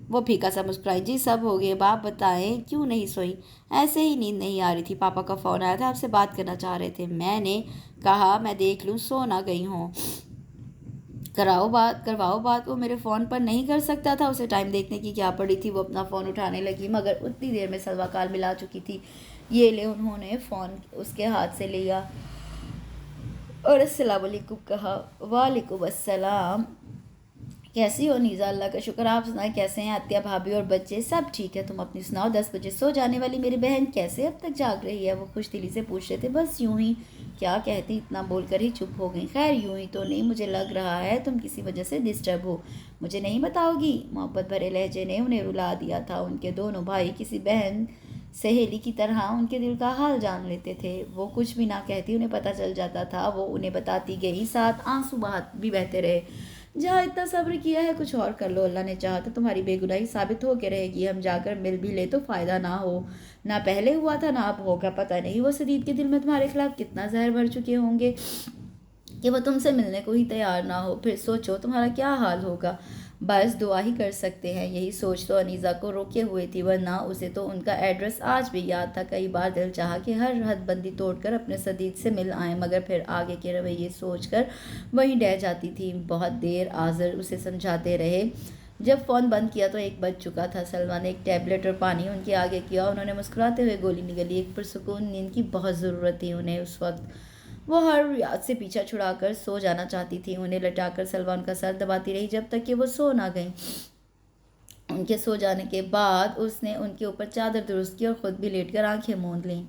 وہ پھیکا سا مسکرائی۔ جی سب ہو گئے، آپ بتائیں کیوں نہیں سوئی؟ ایسے ہی نیند نہیں آ رہی تھی، پاپا کا فون آیا تھا، آپ سے بات کرنا چاہ رہے تھے۔ میں نے کہا میں دیکھ لوں، سو نہ گئی ہوں۔ کرواؤ بات۔ وہ میرے فون پر نہیں کر سکتا تھا، اسے ٹائم دیکھنے کی کیا پڑی تھی؟ وہ اپنا فون اٹھانے لگی مگر اتنی دیر میں سلویٰ کال ملا چکی تھی۔ یہ لے، انہوں نے فون اس کے ہاتھ سے لیا اور السلام علیکم کہا۔ وعلیکم السلام، کیسی ہو نیزا؟ اللہ کا شکر، آپ سنائیں کیسے ہیں عطیہ بھابھی اور بچے؟ سب ٹھیک ہے، تم اپنی سناؤ۔ 10 بجے سو جانے والی میری بہن کیسے اب تک جاگ رہی ہے؟ وہ خوش دلی سے پوچھ رہے تھے۔ بس یوں ہی، کیا کہتی، اتنا بول کر ہی چپ ہو گئی۔ خیر یوں ہی تو نہیں، مجھے لگ رہا ہے تم کسی وجہ سے ڈسٹرب ہو، مجھے نہیں بتاؤ گی؟ محبت بھرے لہجے نے انہیں رلا دیا تھا۔ ان کے دونوں بھائی کسی بہن سہیلی کی طرح ان کے دل کا حال جان لیتے تھے۔ وہ کچھ بھی نہ کہتی، انہیں پتہ چل جاتا تھا۔ وہ انہیں بتاتی گئی، ساتھ آنسو بھی بہتے رہے۔ جہاں اتنا صبر کیا ہے کچھ اور کر لو، اللہ نے چاہا تو تمہاری بے گناہی ثابت ہو کے رہے گی۔ ہم جا کر مل بھی لے تو فائدہ نہ ہو، نہ پہلے ہوا تھا نہ اب ہوگا۔ پتہ نہیں وہ سدید کے دل میں تمہارے خلاف کتنا زہر بھر چکے ہوں گے کہ وہ تم سے ملنے کو ہی تیار نہ ہو۔ پھر سوچو تمہارا کیا حال ہوگا۔ بس دعا ہی کر سکتے ہیں۔ یہی سوچ تو انیزہ کو روکے ہوئے تھی، ورنہ اسے تو ان کا ایڈریس آج بھی یاد تھا۔ کئی بار دل چاہا کہ ہر حد بندی توڑ کر اپنے سدید سے مل آئیں، مگر پھر آگے کے رویے سوچ کر وہیں رہ جاتی تھی۔ بہت دیر آذر اسے سمجھاتے رہے۔ جب فون بند کیا تو 1 بج چکا تھا۔ سلمیٰ نے ایک ٹیبلٹ اور پانی ان کے آگے کیا، انہوں نے مسکراتے ہوئے گولی نگلی۔ ایک پرسکون نیند کی بہت ضرورت تھی انہیں اس وقت۔ وہ ہر یاد سے پیچھا چھڑا کر سو جانا چاہتی تھی۔ انہیں لٹا کر سلمیٰ ان کا سر دباتی رہی جب تک کہ وہ سو نہ گئیں۔ ان کے سو جانے کے بعد اس نے ان کے اوپر چادر درست کی اور خود بھی لیٹ کر آنکھیں موند لیں۔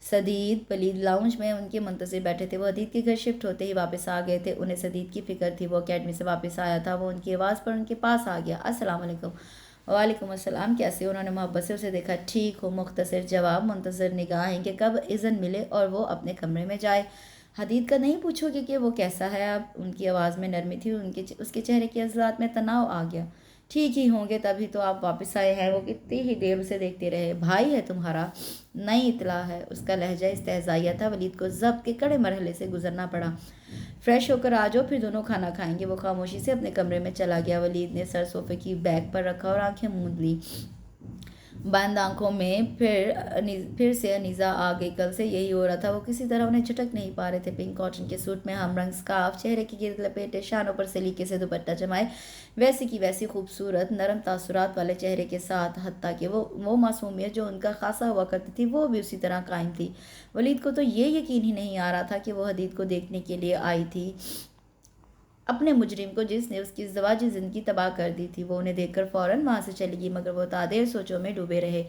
سدید، ولید لاؤنج میں ان کے منتظر بیٹھے تھے۔ وہ حدید کے گھر شفٹ ہوتے ہی واپس آ گئے تھے۔ انہیں سدید کی فکر تھی۔ وہ اکیڈمی سے واپس آیا تھا۔ وہ ان کی آواز پر ان کے پاس آ گیا۔ السلام علیکم۔ وعلیکم السلام، کیسے ہو؟ انہوں نے محبت سے اسے دیکھا۔ ٹھیک ہو، مختصر جواب، منتظر نگاہیں کہ کب اذن ملے اور وہ اپنے کمرے میں جائے۔ حدید کا نہیں پوچھو گے کہ وہ کیسا ہے اب؟ ان کی آواز میں نرمی تھی، اس کے چہرے کی عضلات میں تناؤ آ گیا۔ ٹھیک ہی ہوں گے، تبھی تو آپ واپس آئے ہیں۔ وہ کتنی ہی دیر اسے دیکھتے رہے۔ بھائی ہے تمہارا؟ نئی اطلاع ہے۔ اس کا لہجہ استہزائیہ تھا۔ ولید کو ضبط کے کڑے مرحلے سے گزرنا پڑا۔ فریش ہو کر آ جاؤ، پھر دونوں کھانا کھائیں گے۔ وہ خاموشی سے اپنے کمرے میں چلا گیا۔ ولید نے سر صوفے کی بیک پر رکھا اور آنکھیں موند لیں۔ بند آنکھوں میں پھر سے انیزہ آ گئی۔ کل سے یہی ہو رہا تھا، وہ کسی طرح انہیں جھٹک نہیں پا رہے تھے۔ پنک کاٹن کے سوٹ میں ہم رنگ سکارف چہرے کی گرد لپیٹے، شانوں پر سلیقے سے دوپٹہ جمائے، ویسی کی ویسی خوبصورت نرم تاثرات والے چہرے کے ساتھ، حتیٰ کہ وہ معصومیت جو ان کا خاصہ ہوا کرتی تھی وہ بھی اسی طرح قائم تھی۔ ولید کو تو یہ یقین ہی نہیں آ رہا تھا کہ وہ حدید کو دیکھنے کے لیے آئی تھی، اپنے مجرم کو جس نے اس کی ازدواجی زندگی تباہ کر دی تھی۔ وہ انہیں دیکھ کر فوراً وہاں سے چلی گئی، مگر وہ تادیر سوچوں میں ڈوبے رہے۔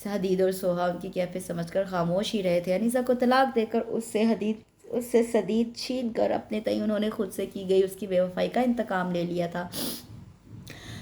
حدید اور سہا ان کی کیفیت سمجھ کر خاموش ہی رہے تھے۔ انیزہ کو طلاق دے کر اس سے سدید چھین کر اپنے تئیں انہوں نے خود سے کی گئی اس کی بے وفائی کا انتقام لے لیا تھا۔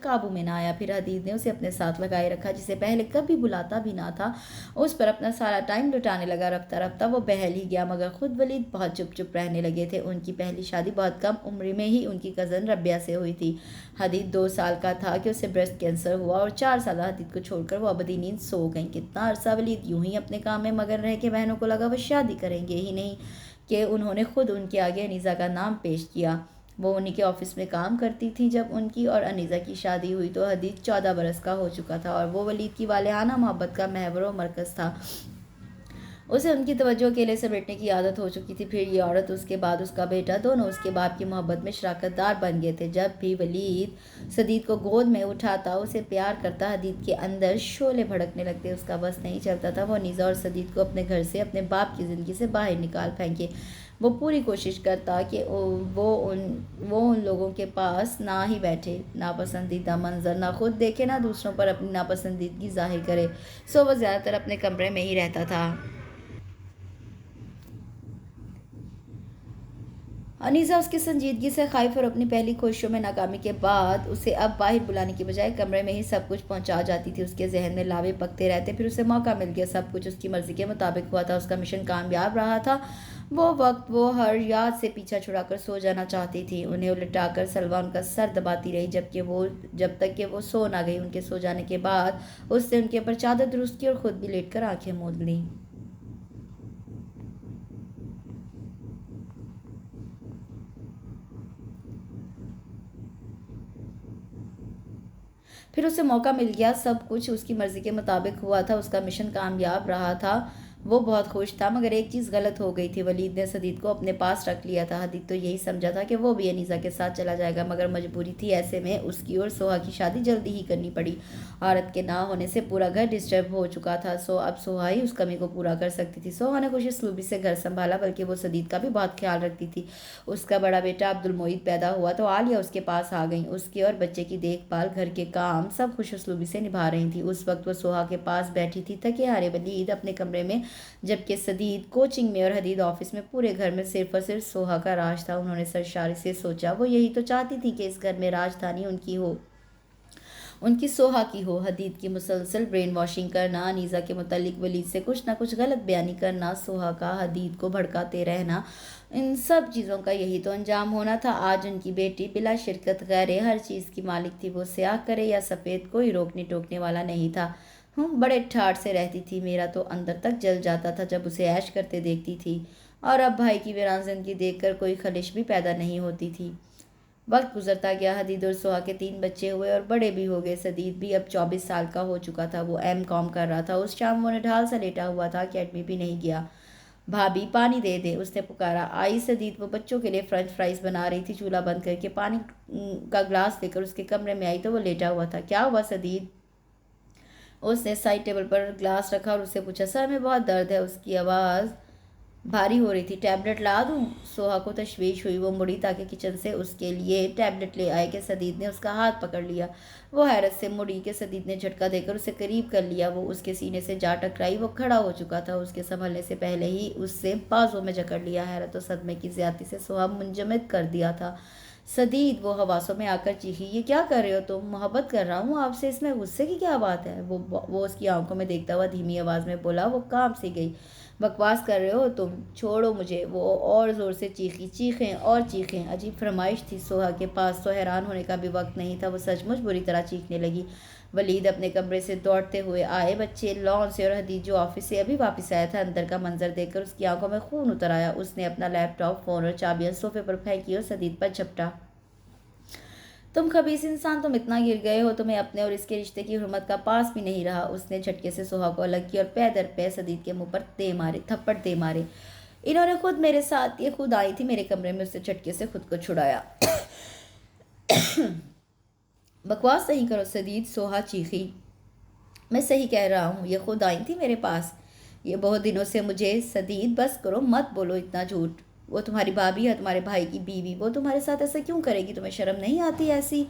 قابو میں نہ آیا۔ پھر حدید نے اسے اپنے ساتھ لگائے رکھا، جسے پہلے کبھی بلاتا بھی نہ تھا، اس پر اپنا سارا ٹائم لٹانے لگا۔ رفتہ رفتہ وہ بہل ہی گیا، مگر خود ولید بہت چپ چپ رہنے لگے تھے۔ ان کی پہلی شادی بہت کم عمر میں ہی ان کی کزن ربیہ سے ہوئی تھی۔ حدید 2 سال کا تھا کہ اسے بریسٹ کینسر ہوا، اور 4 سالہ حدید کو چھوڑ کر وہ ابدی نیند سو گئیں۔ کتنا عرصہ ولید یوں ہی اپنے کام میں مگن رہ کے بہنوں کو لگا وہ شادی کریں گے ہی نہیں کہ انہوں نے خود ان کے آگے انیزہ کا نام پیش کیا۔ وہ انہی کے آفس میں کام کرتی تھیں۔ جب ان کی اور انیزہ کی شادی ہوئی تو حدید 14 برس کا ہو چکا تھا، اور وہ ولید کی والہانہ محبت کا محور و مرکز تھا۔ اسے ان کی توجہ اکیلے سمیٹنے کی عادت ہو چکی تھی۔ پھر یہ عورت، اس کے بعد اس کا بیٹا، دونوں اس کے باپ کی محبت میں شراکت دار بن گئے تھے۔ جب بھی ولید سدید کو گود میں اٹھاتا، اسے پیار کرتا، حدید کے اندر شعلے بھڑکنے لگتے۔ اس کا بس نہیں چلتا تھا وہ انیزہ اور سدید کو اپنے گھر سے، اپنے باپ کی زندگی سے باہر نکال پھینکے۔ وہ پوری کوشش کرتا کہ وہ ان لوگوں کے پاس نہ ہی بیٹھے، ناپسندیدہ منظر نہ خود دیکھے، نہ دوسروں پر اپنی ناپسندیدگی ظاہر کرے۔ سو وہ زیادہ تر اپنے کمرے میں ہی رہتا تھا۔ انیسہ اس کی سنجیدگی سے خائف، اور اپنی پہلی کوششوں میں ناکامی کے بعد اسے اب باہر بلانے کی بجائے کمرے میں ہی سب کچھ پہنچا جاتی تھی۔ اس کے ذہن میں لاوے پکتے رہتے۔ پھر اسے موقع مل گیا، سب کچھ اس کی مرضی کے مطابق ہوا تھا، اس کا مشن کامیاب رہا تھا۔ وہ وقت وہ ہر یاد سے پیچھا چھڑا کر سو جانا چاہتی تھی۔ انہیں الٹا کر سلویٰ ان کا سر دباتی رہی جب تک کہ وہ سو نہ گئی۔ ان کے سو جانے کے بعد اس نے ان کے اوپر چادر درست کی اور خود بھی لیٹ کر آنکھیں موند لیں۔ پھر اسے موقع مل گیا، سب کچھ اس کی مرضی کے مطابق ہوا تھا، اس کا مشن کامیاب رہا تھا۔ وہ بہت خوش تھا، مگر ایک چیز غلط ہو گئی تھی۔ ولید نے سدید کو اپنے پاس رکھ لیا تھا۔ حدید تو یہی سمجھا تھا کہ وہ بھی انیزہ کے ساتھ چلا جائے گا، مگر مجبوری تھی۔ ایسے میں اس کی اور سوہا کی شادی جلدی ہی کرنی پڑی۔ عورت کے نہ ہونے سے پورا گھر ڈسٹرب ہو چکا تھا، سو اب سوہا ہی اس کمی کو پورا کر سکتی تھی۔ سوہا نے خوش اسلوبی سے گھر سنبھالا، بلکہ وہ سدید کا بھی بہت خیال رکھتی تھی۔ اس کا بڑا بیٹا عبدالمعید پیدا ہوا تو عالیہ اس کے پاس آ گئیں۔ اس کے اور بچے کی دیکھ بھال، گھر کے کام سب خوش اسلوبی سے نبھا رہی تھی۔ اس وقت وہ سوہا کے پاس بیٹھی تھی، تھکے ہارے ولید اپنے کمرے میں، جبکہ سدید کوچنگ میں اور حدید آفس میں۔ پورے گھر میں صرف اور صرف سوہا کا راج تھا۔ انہوں نے سرشاری سے سوچا، وہ یہی تو چاہتی تھی کہ اس گھر میں راجدھانی ان کی ہو، ان کی سوہا کی ہو۔ حدید کی مسلسل برین واشنگ کرنا، انیزہ کے متعلق ولید سے کچھ نہ کچھ غلط بیانی کرنا، سوہا کا حدید کو بھڑکاتے رہنا، ان سب چیزوں کا یہی تو انجام ہونا تھا۔ آج ان کی بیٹی بلا شرکت غیر ہر چیز کی مالک تھی۔ وہ سیاہ کرے یا سفید، کوئی روکنے ٹوکنے والا نہیں تھا۔ بڑے ٹھاٹھ سے رہتی تھی، میرا تو اندر تک جل جاتا تھا جب اسے عیش کرتے دیکھتی تھی، اور اب بھائی کی ویران زندگی دیکھ کر کوئی خلش بھی پیدا نہیں ہوتی تھی۔ وقت گزرتا گیا، حدید اور سوہا کے 3 بچے ہوئے اور بڑے بھی ہو گئے۔ سدید بھی اب 24 سال کا ہو چکا تھا، وہ M.Com کر رہا تھا۔ اس شام وہ نڈھال سا لیٹا ہوا تھا، اکیڈمی بھی نہیں گیا۔ بھابھی پانی دے دے، اس نے پکارا۔ آئی سدید، وہ بچوں کے لیے فرنچ فرائز بنا رہی تھی۔ چولہا بند کر کے پانی کا گلاس لے کر اس کے کمرے میں آئی تو وہ لیٹا ہوا تھا۔ کیا ہوا سدید؟ اس نے سائڈ ٹیبل پر گلاس رکھا اور اس سے پوچھا۔ سر میں بہت درد ہے، اس کی آواز بھاری ہو رہی تھی۔ ٹیبلٹ لا دوں؟ سوہا کو تشویش ہوئی، وہ مڑی تاکہ کچن سے اس کے لیے ٹیبلٹ لے آئے کہ سدید نے اس کا ہاتھ پکڑ لیا۔ وہ حیرت سے مڑی کہ سدید نے جھٹکا دے کر اسے قریب کر لیا۔ وہ اس کے سینے سے جا ٹکرائی، وہ کھڑا ہو چکا تھا، اس کے سنبھلنے سے پہلے ہی اس سے بازوں میں جکڑ لیا۔ حیرت و صدمے کی زیادتی سے سوہا منجمد کر دیا تھا۔ سدید، وہ حواسوں میں آ کر چیخی، یہ کیا کر رہے ہو تم؟ محبت کر رہا ہوں آپ سے، اس میں غصے کی کیا بات ہے؟ وہ اس کی آنکھوں میں دیکھتا ہوا دھیمی آواز میں بولا۔ وہ کام سی گئی، بکواس کر رہے ہو تم، چھوڑو مجھے۔ وہ اور زور سے چیخی، چیخیں اور چیخیں، عجیب فرمائش تھی۔ سوہا کے پاس تو حیران ہونے کا بھی وقت نہیں تھا، وہ سچ مچ بری طرح چیخنے لگی۔ ولید اپنے کمرے سے دوڑتے ہوئے آئے، بچے لان سے اور حدید جو آفس سے ابھی واپس آیا تھا۔ اندر کا منظر دیکھ کر اس کی آنکھوں میں خون اتر آیا۔ اس نے اپنا لیپ ٹاپ، فون اور چابیاں صوفے پر پھینکی اور سدید پر جھپٹا۔ تم خبیث انسان، تم اتنا گر گئے ہو، تمہیں اپنے اور اس کے رشتے کی حرمت کا پاس بھی نہیں رہا۔ اس نے جھٹکے سے سوہا کو الگ کیا اور پے در پے سدید کے منہ پر تھپڑ دے مارے۔ انہوں نے خود میرے ساتھ، یہ خود آئی تھی میرے کمرے میں، اس نے جھٹکے سے خود کو چھڑایا۔ بکواس نہیں کرو سدید، سوہا چیخی۔ میں صحیح کہہ رہا ہوں، یہ خود آئی تھی میرے پاس، یہ بہت دنوں سے مجھے۔ سدید، بس کرو، مت بولو اتنا جھوٹ۔ وہ تمہاری بھابھی ہے، تمہارے بھائی کی بیوی، وہ تمہارے ساتھ ایسا کیوں کرے گی؟ تمہیں شرم نہیں آتی ایسی؟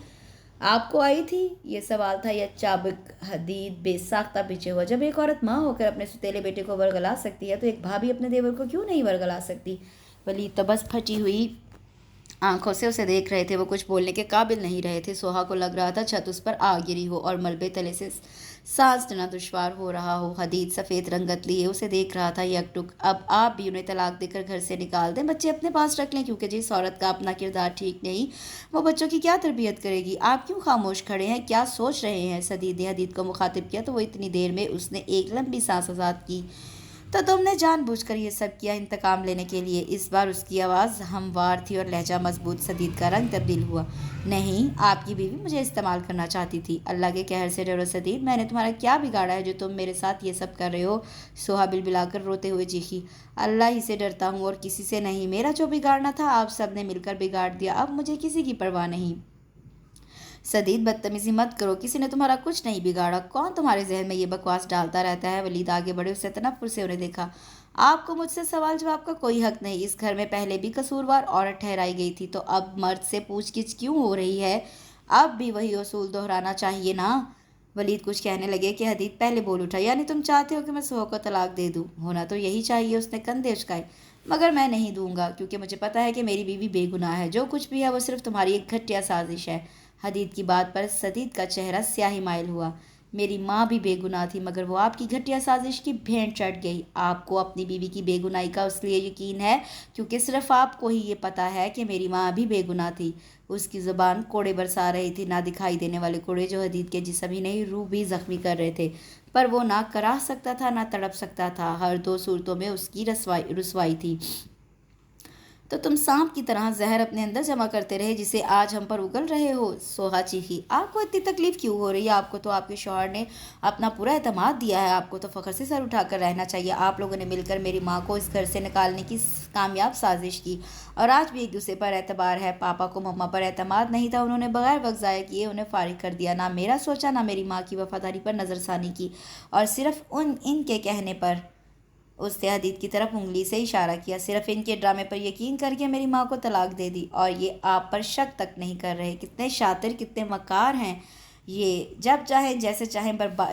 آپ کو آئی تھی؟ یہ سوال تھا یا چابک حدید بے ساختہ پیچھے ہوا۔ جب ایک عورت ماں ہو کر اپنے ستیلے بیٹے کو ورگلا سکتی ہے تو ایک بھابھی اپنے دیور کو کیوں نہیں ورگلا سکتی؟ ولید تو بس پھٹی ہوئی آنکھوں سے اسے دیکھ رہے تھے، وہ کچھ بولنے کے قابل نہیں رہے تھے۔ سوہا کو لگ رہا تھا چھت اس پر آ گری ہو اور ملبے تلے سے سانس لینا دشوار ہو رہا ہو۔ حدید سفید رنگت لیے اسے دیکھ رہا تھا یک ٹک۔ اب آپ بھی انہیں طلاق دے کر گھر سے نکال دیں، بچے اپنے پاس رکھ لیں، کیونکہ جس عورت کا اپنا کردار ٹھیک نہیں وہ بچوں کی کیا تربیت کرے گی؟ آپ کیوں خاموش کھڑے ہیں؟ کیا سوچ رہے ہیں؟ سدید نے حدید کو مخاطب کیا تو وہ اتنی دیر میں اس نے ایک لمبی سانس آزاد کی۔ تو تم نے جان بوجھ کر یہ سب کیا انتقام لینے کے لیے؟ اس بار اس کی آواز ہموار تھی اور لہجہ مضبوط۔ سدید کا رنگ تبدیل ہوا۔ نہیں، آپ کی بیوی مجھے استعمال کرنا چاہتی تھی۔ اللہ کے قہر سے ڈرو سدید، میں نے تمہارا کیا بگاڑا ہے جو تم میرے ساتھ یہ سب کر رہے ہو؟ سوہا بلبلا کر روتے ہوئے چیخی۔ اللہ ہی سے ڈرتا ہوں اور کسی سے نہیں۔ میرا جو بگاڑنا تھا آپ سب نے مل کر بگاڑ دیا، اب مجھے کسی کی پرواہ نہیں۔ سدید بدتمیزی مت کرو، کسی نے تمہارا کچھ نہیں بگاڑا۔ کون تمہارے ذہن میں یہ بکواس ڈالتا رہتا ہے؟ ولید آگے بڑھے، اسے تنفر سے انہیں دیکھا۔ آپ کو مجھ سے سوال جواب کا کوئی حق نہیں۔ اس گھر میں پہلے بھی قصوروار عورت ٹھہرائی گئی تھی، تو اب مرد سے پوچھ گچھ کیوں ہو رہی ہے؟ اب بھی وہی اصول دہرانا چاہیے نا؟ ولید کچھ کہنے لگے کہ حدید پہلے بول اٹھا۔ یعنی تم چاہتے ہو کہ میں سوہا کو طلاق دے دوں؟ ہونا تو یہی چاہیے، اس نے کندھے اچکائے۔ مگر میں نہیں دوں گا، کیونکہ مجھے پتا ہے کہ میری بیوی بے گناہ ہے۔ جو کچھ بھی ہے وہ صرف تمہاری ایک گھٹیا سازش ہے۔ حدید کی بات پر سدید کا چہرہ سیاہی مائل ہوا۔ میری ماں بھی بے گناہ تھی، مگر وہ آپ کی گھٹیا سازش کی بھینٹ چڑھ گئی۔ آپ کو اپنی بیوی کی بے گناہی کا اس لیے یقین ہے کیونکہ صرف آپ کو ہی یہ پتا ہے کہ میری ماں بھی بے گناہ تھی۔ اس کی زبان کوڑے برسا رہی تھی، نہ دکھائی دینے والے کوڑے جو حدید کے جسم ہی نہیں روح بھی زخمی کر رہے تھے، پر وہ نہ کراہ سکتا تھا نہ تڑپ سکتا تھا۔ ہر دو صورتوں میں اس کی رسوائی تھی۔ تو تم سانپ کی طرح زہر اپنے اندر جمع کرتے رہے جسے آج ہم پر اگل رہے ہو؟ سوہا چیخی۔ آپ کو اتنی تکلیف کیوں ہو رہی ہے؟ آپ کو تو آپ کے شوہر نے اپنا پورا اعتماد دیا ہے، آپ کو تو فخر سے سر اٹھا کر رہنا چاہیے۔ آپ لوگوں نے مل کر میری ماں کو اس گھر سے نکالنے کی کامیاب سازش کی، اور آج بھی ایک دوسرے پر اعتبار ہے۔ پاپا کو مما پر اعتماد نہیں تھا، انہوں نے بغیر وقت ضائع کیے انہیں فارغ کر دیا، نہ میرا سوچا نہ میری ماں کی وفاداری پر نظر ثانی کی، اور صرف ان کے کہنے پر، اس نے حدید کی طرف انگلی سے اشارہ کیا، صرف ان کے ڈرامے پر یقین کر کے میری ماں کو طلاق دے دی، اور یہ آپ پر شک تک نہیں کر رہے۔ کتنے شاطر، کتنے مکار ہیں یہ! جب چاہیں جیسے چاہیں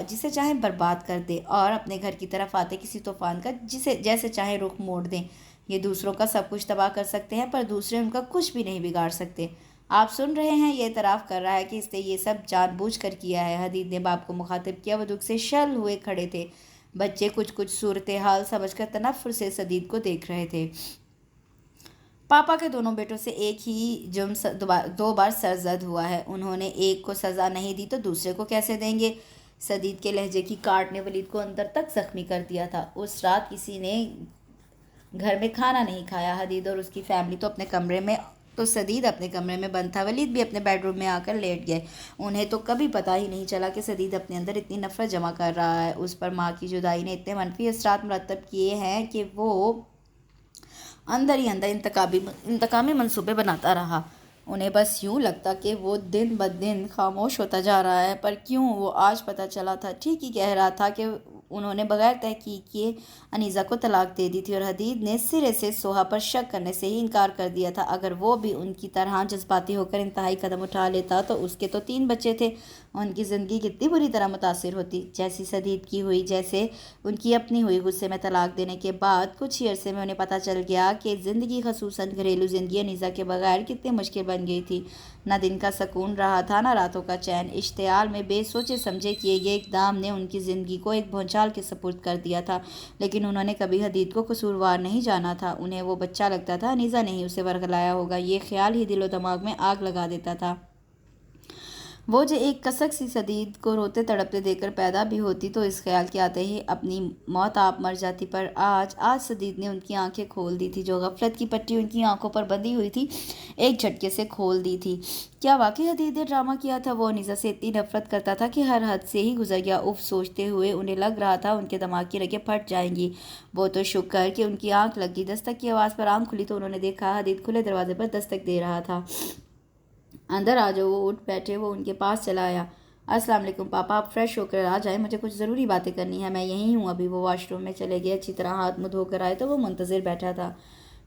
جسے چاہیں برباد کر دیں، اور اپنے گھر کی طرف آتے کسی طوفان کا جیسے چاہیں رخ موڑ دیں۔ یہ دوسروں کا سب کچھ تباہ کر سکتے ہیں، پر دوسرے ان کا کچھ بھی نہیں بگاڑ سکتے۔ آپ سن رہے ہیں، یہ اعتراف کر رہا ہے کہ اس نے یہ سب جان بوجھ کر کیا ہے۔ حدید نے باپ کو مخاطب کیا، وہ دکھ سے شل ہوئے کھڑے تھے۔ بچے کچھ صورتحال سمجھ کر تنفر سے سدید کو دیکھ رہے تھے۔ پاپا کے دونوں بیٹوں سے ایک ہی جرم 2 بار سرزد ہوا ہے، انہوں نے ایک کو سزا نہیں دی تو دوسرے کو کیسے دیں گے؟ سدید کے لہجے کی کاٹ نے ولید کو اندر تک زخمی کر دیا تھا۔ اس رات کسی نے گھر میں کھانا نہیں کھایا۔ حدید اور اس کی فیملی تو اپنے کمرے میں، تو سدید اپنے کمرے میں بند تھا۔ ولید بھی اپنے بیڈ روم میں آ کر لیٹ گئے۔ انہیں تو کبھی پتہ ہی نہیں چلا کہ سدید اپنے اندر اتنی نفرت جمع کر رہا ہے۔ اس پر ماں کی جدائی نے اتنے منفی اثرات مرتب کیے ہیں کہ وہ اندر ہی اندر انتقامی منصوبے بناتا رہا۔ انہیں بس یوں لگتا کہ وہ دن بدن خاموش ہوتا جا رہا ہے، پر کیوں؟ وہ آج پتہ چلا تھا، ٹھیک ہی کہہ رہا تھا کہ انہوں نے بغیر تحقیق کیے انیزہ کو طلاق دے دی تھی، اور حدید نے سرے سے سوہا پر شک کرنے سے ہی انکار کر دیا تھا۔ اگر وہ بھی ان کی طرح جذباتی ہو کر انتہائی قدم اٹھا لیتا تو اس کے تو 3 بچے تھے، ان کی زندگی کتنی بری طرح متاثر ہوتی، جیسی سدید کی ہوئی، جیسے ان کی اپنی ہوئی۔ غصے میں طلاق دینے کے بعد کچھ ہی عرصے میں انہیں پتہ چل گیا کہ زندگی، خصوصاً گھریلو زندگی، انیزہ کے بغیر کتنی مشکل بن گئی تھی۔ نہ دن کا سکون رہا تھا، نہ راتوں کا چین۔ اشتعال میں بے سوچے سمجھے کیے گئے اقدام نے ان کی زندگی کو ایک بھونچال کے سپرد کر دیا تھا، لیکن انہوں نے کبھی حدید کو قصوروار نہیں جانا تھا۔ انہیں وہ بچہ لگتا تھا، انیزہ نے ہی اسے ورگلایا ہوگا، یہ خیال ہی دل و دماغ میں آگ لگا دیتا تھا۔ وہ جو ایک کسک سی سدید کو روتے تڑپتے دیکھ کر پیدا بھی ہوتی تو اس خیال کے آتے ہی اپنی موت آپ مر جاتی، پر آج سدید نے ان کی آنکھیں کھول دی تھی، جو غفلت کی پٹی ان کی آنکھوں پر بندھی ہوئی تھی، ایک جھٹکے سے کھول دی تھی۔ کیا واقعی حدید نے ڈرامہ کیا تھا؟ وہ انیزہ سے اتنی نفرت کرتا تھا کہ ہر حد سے ہی گزر گیا۔ اف سوچتے ہوئے انہیں لگ رہا تھا ان کے دماغ کی رگیں پھٹ جائیں گی۔ وہ تو شکر کہ ان کی آنکھ لگ گئی۔ دستک کی آواز پر آنکھ کھلی تو انہوں نے دیکھا حدید کھلے دروازے پر دستک دے رہا تھا۔ اندر آ جاؤ، وہ اٹھ بیٹھے۔ وہ ان کے پاس چلا آیا۔ السلام علیکم پاپا، آپ فریش ہو کر آ جائیں، مجھے کچھ ضروری باتیں کرنی ہے، میں یہیں ہوں ابھی۔ وہ واش روم میں چلے گئے، اچھی طرح ہاتھ منہ دھو کر آئے تو وہ منتظر بیٹھا تھا۔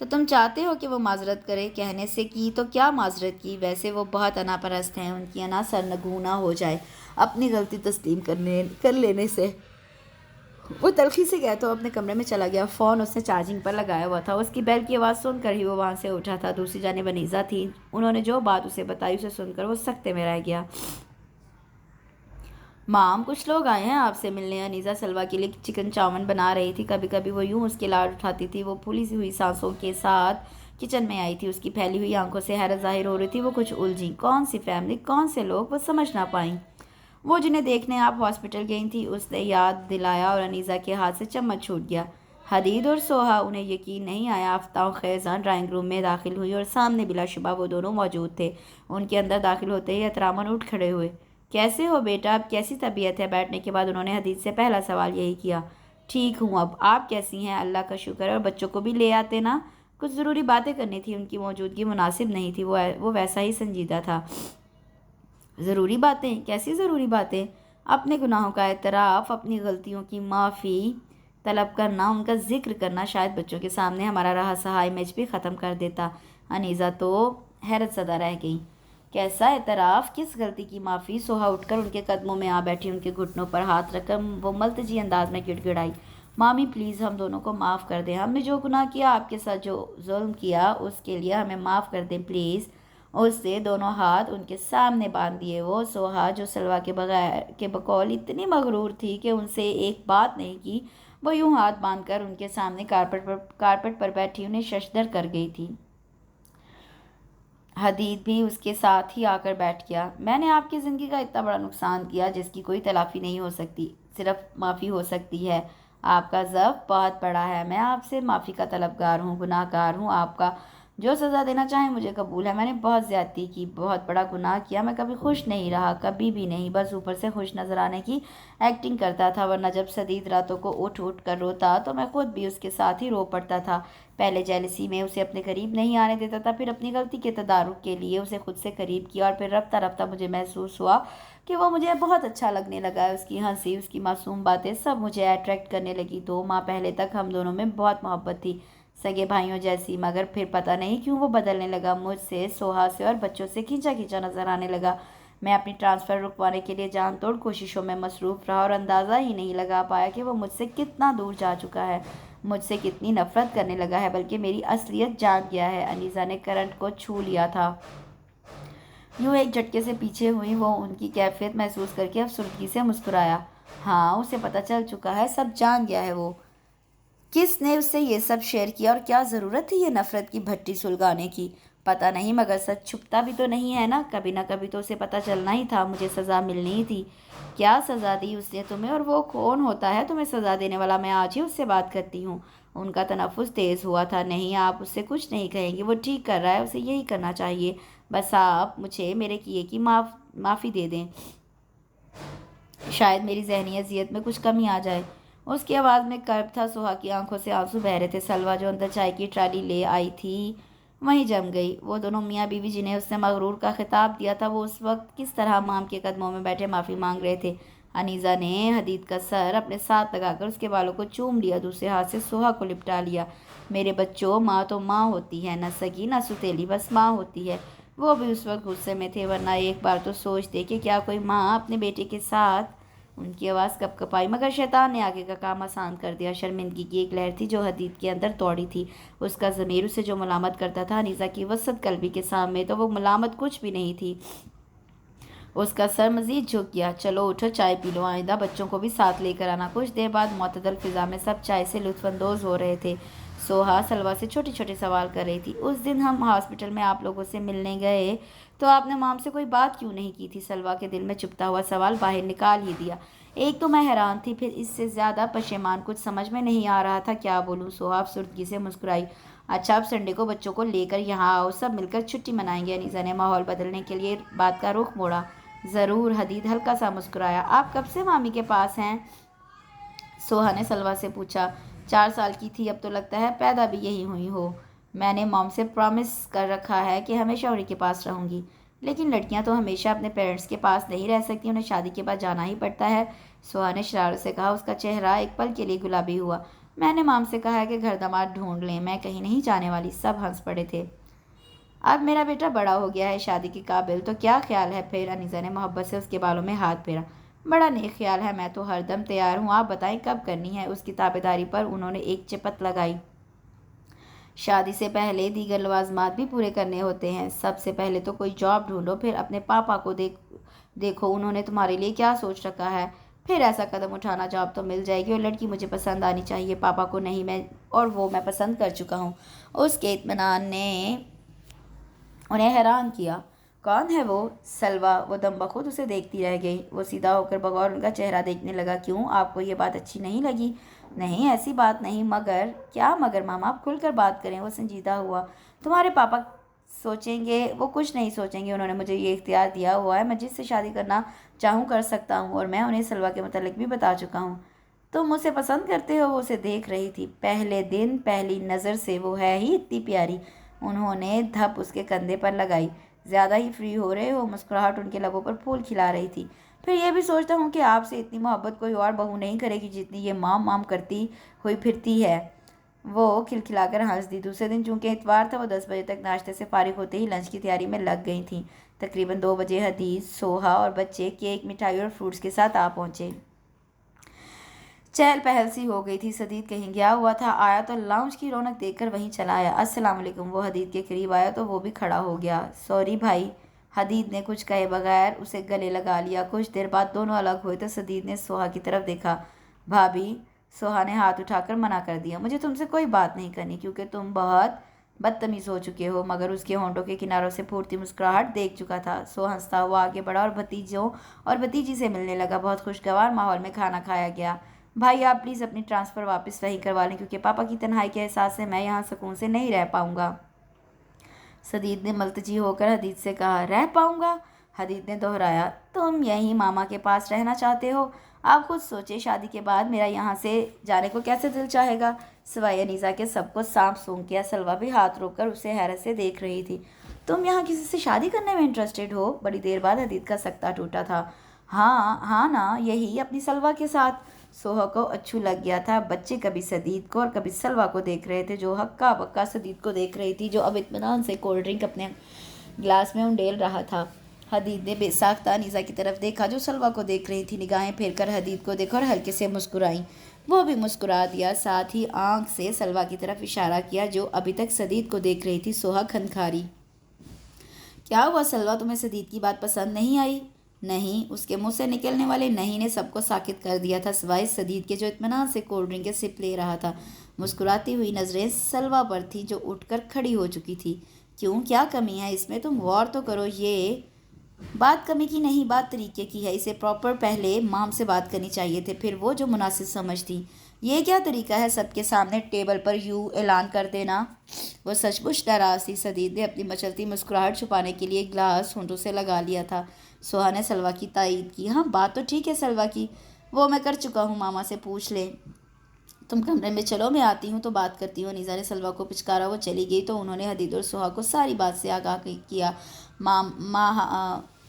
تو تم چاہتے ہو کہ وہ معذرت کرے؟ کہنے سے کی تو کیا معذرت کی، ویسے وہ بہت انا پرست ہیں، ان کی انا سرنگوں ہو جائے اپنی غلطی تسلیم کر لینے سے۔ وہ تلخی سے کہتا ہوا اپنے کمرے میں چلا گیا۔ فون اس نے چارجنگ پر لگایا ہوا تھا۔ اس کی بیل کی آواز سن کر ہی وہ وہاں سے اٹھا تھا۔ دوسری جانب انیسہ تھی۔ انہوں نے جو بات اسے بتائی اسے سن کر وہ سکتے میں رہ گیا۔ مام، کچھ لوگ آئے ہیں آپ سے ملنے۔ انیسہ سلویٰ کے لیے چکن چاؤمن بنا رہی تھی۔ کبھی کبھی وہ یوں اس کے لاڈ اٹھاتی تھی۔ وہ پھولی ہوئی سانسوں کے ساتھ کچن میں آئی تھی۔ اس کی پھیلی ہوئی آنکھوں سے حیرت ظاہر ہو رہی تھی۔ وہ کچھ الجھی۔ کون سی فیملی، کون سے لوگ، وہ سمجھ نہ پائیں۔ وہ جنہیں دیکھنے آپ ہاسپٹل گئی تھیں، اس نے یاد دلایا اور انیسہ کے ہاتھ سے چمچ چھوٹ گیا۔ حدید اور سوہا، انہیں یقین نہیں آیا۔ آفتاب خیزاں ڈرائنگ روم میں داخل ہوئی اور سامنے بلا شبہ وہ دونوں موجود تھے۔ ان کے اندر داخل ہوتے ہی احتراماً اٹھ کھڑے ہوئے۔ کیسے ہو بیٹا، اب کیسی طبیعت ہے؟ بیٹھنے کے بعد انہوں نے حدید سے پہلا سوال یہی کیا۔ ٹھیک ہوں، اب آپ کیسی ہیں؟ اللہ کا شکر ہے، اور بچوں کو بھی لے آتے نا، کچھ ضروری باتیں کرنی تھی۔ ان کی موجودگی مناسب نہیں تھی، وہ ویسا ہی سنجیدہ تھا۔ ضروری باتیں؟ کیسی ضروری باتیں؟ اپنے گناہوں کا اعتراف، اپنی غلطیوں کی معافی طلب کرنا، ان کا ذکر کرنا، شاید بچوں کے سامنے ہمارا رہا سہا امیج بھی ختم کر دیتا۔ انیسہ تو حیرت زدہ رہ گئی۔ کیسا اعتراف، کس غلطی کی معافی؟ سوہا اٹھ کر ان کے قدموں میں آ بیٹھی۔ ان کے گھٹنوں پر ہاتھ رکھ کر وہ ملتجی انداز میں گڑ گڑائی۔ مامی پلیز، ہم دونوں کو معاف کر دیں۔ ہم نے جو گناہ کیا، آپ کے ساتھ جو ظلم کیا، اس کے لیے ہمیں معاف کر دیں پلیز۔ اس نے دونوں ہاتھ ان کے سامنے باندھ دیے۔ وہ سوہا جو سلویٰ کے بقول اتنی مغرور تھی کہ ان سے ایک بات نہیں کی، وہ یوں ہاتھ باندھ کر ان کے سامنے کارپٹ پر بیٹھی انہیں ششدر کر گئی تھی۔ حدید بھی اس کے ساتھ ہی آ کر بیٹھ گیا۔ میں نے آپ کی زندگی کا اتنا بڑا نقصان کیا جس کی کوئی تلافی نہیں ہو سکتی، صرف معافی ہو سکتی ہے۔ آپ کا ضعف بہت بڑا ہے، میں آپ سے معافی کا طلبگار ہوں، گناہ گار ہوں۔ آپ کا جو سزا دینا چاہیں مجھے قبول ہے۔ میں نے بہت زیادتی کی، بہت بڑا گناہ کیا۔ میں کبھی خوش نہیں رہا، کبھی بھی نہیں، بس اوپر سے خوش نظر آنے کی ایکٹنگ کرتا تھا، ورنہ جب شدید راتوں کو اٹھ اٹھ کر روتا تو میں خود بھی اس کے ساتھ ہی رو پڑتا تھا۔ پہلے جیلسی میں اسے اپنے قریب نہیں آنے دیتا تھا، پھر اپنی غلطی کے تدارک کے لیے اسے خود سے قریب کیا، اور پھر رفتہ رفتہ مجھے محسوس ہوا کہ وہ مجھے بہت اچھا لگنے لگا ہے۔ اس کی ہنسی، اس کی معصوم باتیں سب مجھے اٹریکٹ کرنے لگی۔ 2 ماہ پہلے تک ہم دونوں میں بہت محبت تھی، سگے بھائیوں جیسی، مگر پھر پتہ نہیں کیوں وہ بدلنے لگا، مجھ سے، سوہا سے اور بچوں سے کھینچا کھینچا نظر آنے لگا۔ میں اپنی ٹرانسفر رکوانے کے لیے جان توڑ کوششوں میں مصروف رہا اور اندازہ ہی نہیں لگا پایا کہ وہ مجھ سے کتنا دور جا چکا ہے، مجھ سے کتنی نفرت کرنے لگا ہے، بلکہ میری اصلیت جان گیا ہے۔ انیسہ نے کرنٹ کو چھو لیا تھا۔ یوں ایک جھٹکے سے پیچھے ہوئی وہ ان کی کیفیت محسوس کر کے افسردگی سے مسکرایا۔ ہاں، اسے پتہ چل چکا ہے، سب جان گیا ہے۔ وہ کس نے اس سے یہ سب شیئر کیا، اور کیا ضرورت تھی یہ نفرت کی بھٹی سلگانے کی؟ پتہ نہیں، مگر سچ چھپتا بھی تو نہیں ہے نا، کبھی نہ کبھی تو اسے پتہ چلنا ہی تھا، مجھے سزا ملنی ہی تھی۔ کیا سزا دی اس نے تمہیں، اور وہ کون ہوتا ہے تمہیں سزا دینے والا؟ میں آج ہی اس سے بات کرتی ہوں۔ ان کا تنفس تیز ہوا تھا۔ نہیں، آپ اس سے کچھ نہیں کہیں گے، وہ ٹھیک کر رہا ہے، اسے یہی کرنا چاہیے، بس آپ مجھے میرے کیے کی معافی دے دیں، شاید میری ذہنی اذیت میں کچھ کمی آ جائے۔ اس کی آواز میں کرب تھا۔ سوہا کی آنکھوں سے آنسو بہہ رہے تھے۔ سلویٰ جو اندر چائے کی ٹرالی لے آئی تھی وہیں جم گئی۔ وہ دونوں میاں بیوی جنہیں اس نے مغرور کا خطاب دیا تھا، وہ اس وقت کس طرح مام کے قدموں میں بیٹھے معافی مانگ رہے تھے۔ انیسہ نے حدید کا سر اپنے ساتھ لگا کر اس کے بالوں کو چوم لیا، دوسرے ہاتھ سے سوہا کو لپٹا لیا۔ میرے بچوں، ماں تو ماں ہوتی ہے، نہ سگی نہ ستیلی، بس ماں ہوتی ہے۔ وہ بھی اس وقت غصے میں تھے، ورنہ ایک بار تو سوچتے کہ کیا کوئی ماں اپنے بیٹے کے ساتھ۔ ان کی آواز کپ کپائی، مگر شیطان نے آگے کا کام آسان کر دیا۔ شرمندگی کی ایک لہر تھی جو حدید کے اندر دوڑی تھی۔ اس کا ضمیر اسے جو ملامت کرتا تھا انیسہ کی وسط قلبی کے سامنے، تو وہ ملامت کچھ بھی نہیں تھی۔ اس کا سر مزید جھک گیا۔ چلو اٹھو، چائے پی لو، آئندہ بچوں کو بھی ساتھ لے کر آنا۔ کچھ دیر بعد معتدل فضا میں سب چائے سے لطف اندوز ہو رہے تھے۔ سوہا سلویٰ سے چھوٹے چھوٹے سوال کر رہی تھی۔ اس دن ہم ہاسپٹل میں آپ لوگوں سے ملنے گئے تو آپ نے مام سے کوئی بات کیوں نہیں کی تھی؟ سلویٰ کے دل میں چپتا ہوا سوال باہر نکال ہی دیا۔ ایک تو میں حیران تھی، پھر اس سے زیادہ پشیمان، کچھ سمجھ میں نہیں آ رہا تھا کیا بولوں۔ سوہا افسردگی سے مسکرائی۔ اچھا، اب سنڈے کو بچوں کو لے کر یہاں آؤ، سب مل کر چھٹی منائیں گے۔ انیسہ نے ماحول بدلنے کے لیے بات کا رخ موڑا۔ ضرور، حدید ہلکا سا مسکرایا۔ آپ کب سے مامی کے پاس ہیں؟ سوہا نے سلویٰ سے پوچھا۔ 4 سال کی تھی، اب تو لگتا ہے پیدا بھی یہی ہوئی ہو۔ میں نے مام سے پرامس کر رکھا ہے کہ ہمیشہ انہی کے پاس رہوں گی۔ لیکن لڑکیاں تو ہمیشہ اپنے پیرنٹس کے پاس نہیں رہ سکتی، انہیں شادی کے بعد جانا ہی پڑتا ہے، سوہا نے شرارت سے کہا۔ اس کا چہرہ ایک پل کے لیے گلابی ہوا۔ میں نے مام سے کہا ہے کہ گھر داماد ڈھونڈ لیں، میں کہیں نہیں جانے والی۔ سب ہنس پڑے تھے۔ اب میرا بیٹا بڑا ہو گیا ہے، شادی کے قابل، تو کیا خیال ہے پھر؟ انیسہ نے محبت سے اس کے بالوں میں ہاتھ پھیرا۔ بڑا نیک خیال ہے، میں تو ہر دم تیار ہوں، آپ بتائیں کب کرنی ہے؟ اس کی تابعداری پر انہوں نے ایک چپت لگائی۔ شادی سے پہلے دیگر لوازمات بھی پورے کرنے ہوتے ہیں۔ سب سے پہلے تو کوئی جاب ڈھونڈو، پھر اپنے پاپا کو دیکھو انہوں نے تمہارے لیے کیا سوچ رکھا ہے، پھر ایسا قدم اٹھانا، جاب تو مل جائے گی اور لڑکی مجھے پسند آنی چاہیے، پاپا کو نہیں، وہ میں پسند کر چکا ہوں۔ اس کے اطمینان نے انہیں حیران کیا۔ کون ہے وہ؟ سلویٰ۔ وہ دم بخود اسے دیکھتی رہ گئی۔ وہ سیدھا ہو کر بغور ان کا چہرہ دیکھنے لگا۔ کیوں، آپ کو یہ بات اچھی نہیں لگی؟ نہیں، ایسی بات نہیں، مگر… کیا مگر ماما؟ آپ کھل کر بات کریں۔ وہ سنجیدہ ہوا۔ تمہارے پاپا سوچیں گے؟ وہ کچھ نہیں سوچیں گے، انہوں نے مجھے یہ اختیار دیا ہوا ہے، میں جس سے شادی کرنا چاہوں کر سکتا ہوں، اور میں انہیں سلویٰ کے متعلق بھی بتا چکا ہوں۔ تم اسے پسند کرتے ہو؟ وہ اسے دیکھ رہی تھی۔ پہلے دن پہلی نظر سے وہ ہے ہی اتنی پیاری۔ انہوں نے دھپ اس کے کندھے پر لگائی۔ زیادہ ہی فری ہو رہے ہو۔ مسکراہٹ ان کے لبوں پر پھول کھلا رہی تھی۔ پھر یہ بھی سوچتا ہوں کہ آپ سے اتنی محبت کوئی اور بہو نہیں کرے گی جتنی یہ مام مام کرتی ہوئی پھرتی ہے۔ وہ کھلکھلا کر ہنس دی۔ دوسرے دن چونکہ اتوار تھا، وہ 10 بجے تک ناشتے سے فارغ ہوتے ہی لنچ کی تیاری میں لگ گئی تھیں۔ تقریباً 2 بجے حدیث، سوہا اور بچے کیک، مٹھائی اور فروٹس کے ساتھ آ پہنچے۔ چہل پہل سی ہو گئی تھی۔ سدید کہیں گیا ہوا تھا، آیا تو لاؤنج کی رونق دیکھ کر وہیں چلا آیا۔ السلام علیکم۔ وہ حدید کے قریب آیا تو وہ بھی کھڑا ہو گیا۔ سوری بھائی۔ حدید نے کچھ کہے بغیر اسے گلے لگا لیا۔ کچھ دیر بعد دونوں الگ ہوئے تو سدید نے سوہا کی طرف دیکھا۔ بھابھی۔ سوہا نے ہاتھ اٹھا کر منع کر دیا۔ مجھے تم سے کوئی بات نہیں کرنی کیونکہ تم بہت بدتمیز ہو چکے ہو، مگر اس کے ہونٹوں کے کناروں سے پھوٹتی مسکراہٹ دیکھ چکا تھا۔ سو ہنستا ہوا آگے بڑھا اور بھتیجوں اور بھتیجی سے ملنے لگا۔ بہت خوشگوار ماحول میں کھانا کھایا گیا۔ بھائی آپ پلیز اپنی ٹرانسفر واپس وہیں کروا لیں کیونکہ پاپا کی تنہائی کے احساس سے میں یہاں سکون سے نہیں رہ پاؤں گا۔ سدید نے ملتجی ہو کر حدید سے کہا۔ رہ پاؤں گا؟ حدید نے دہرایا۔ تم یہیں ماما کے پاس رہنا چاہتے ہو؟ آپ خود سوچیں، شادی کے بعد میرا یہاں سے جانے کو کیسے دل چاہے گا؟ سوائے انیسہ کے سب کو سانپ سونگھ گیا۔ سلویٰ بھی ہاتھ روک کر اسے حیرت سے دیکھ رہی تھی۔ تم یہاں کسی سے شادی کرنے میں انٹرسٹڈ ہو؟ بڑی دیر بعد حدید کا سکتہ ٹوٹا تھا۔ ہاں نا، یہی اپنی سلویٰ کے ساتھ۔ سوہا کو اچھو لگ گیا تھا۔ بچے کبھی سدید کو اور کبھی سلویٰ کو دیکھ رہے تھے جو ہکا بکا سدید کو دیکھ رہی تھی جو اب اطمینان سے کولڈ ڈرنک اپنے گلاس میں انڈیل رہا تھا۔ حدید نے بے ساختہ انیسہ کی طرف دیکھا جو سلویٰ کو دیکھ رہی تھی۔ نگاہیں پھیر کر حدید کو دیکھا اور ہلکے سے مسکرائیں۔ وہ بھی مسکرا دیا، ساتھ ہی آنکھ سے سلویٰ کی طرف اشارہ کیا جو ابھی تک سدید کو دیکھ رہی تھی۔ سوہا کھنکھاری۔ کیا ہوا سلویٰ، تمہیں سدید کی بات پسند نہیں آئی؟ نہیں۔ اس کے منہ سے نکلنے والے نہیں نے سب کو ساکت کر دیا تھا سوائے سدید کے جو اطمینان سے کولڈ ڈرنک کے سپ لے رہا تھا۔ مسکراتی ہوئی نظریں سلویٰ پر تھیں جو اٹھ کر کھڑی ہو چکی تھی۔ کیوں، کیا کمی ہے اس میں؟ تم غور تو کرو، یہ بات کمی کی نہیں، بات طریقے کی ہے۔ اسے پراپر پہلے مام سے بات کرنی چاہیے تھے، پھر وہ جو مناسب سمجھتی۔ یہ کیا طریقہ ہے سب کے سامنے ٹیبل پر یوں اعلان کر دینا؟ وہ سچ مچ ناراض تھی۔ سدید نے اپنی مچلتی مسکراہٹ چھپانے کے لیے گلاس ہونٹوں سے لگا لیا تھا۔ سوہا نے سلویٰ کی تائید کی۔ ہاں بات تو ٹھیک ہے سلویٰ کی، وہ میں کر چکا ہوں، ماما سے پوچھ لیں۔ تم کمرے میں چلو، میں آتی ہوں تو بات کرتی ہوں۔ انیسہ نے سلویٰ کو پچکارا۔ وہ چلی گئی تو انہوں نے حدید اور سوہا کو ساری بات سے آگاہ کیا۔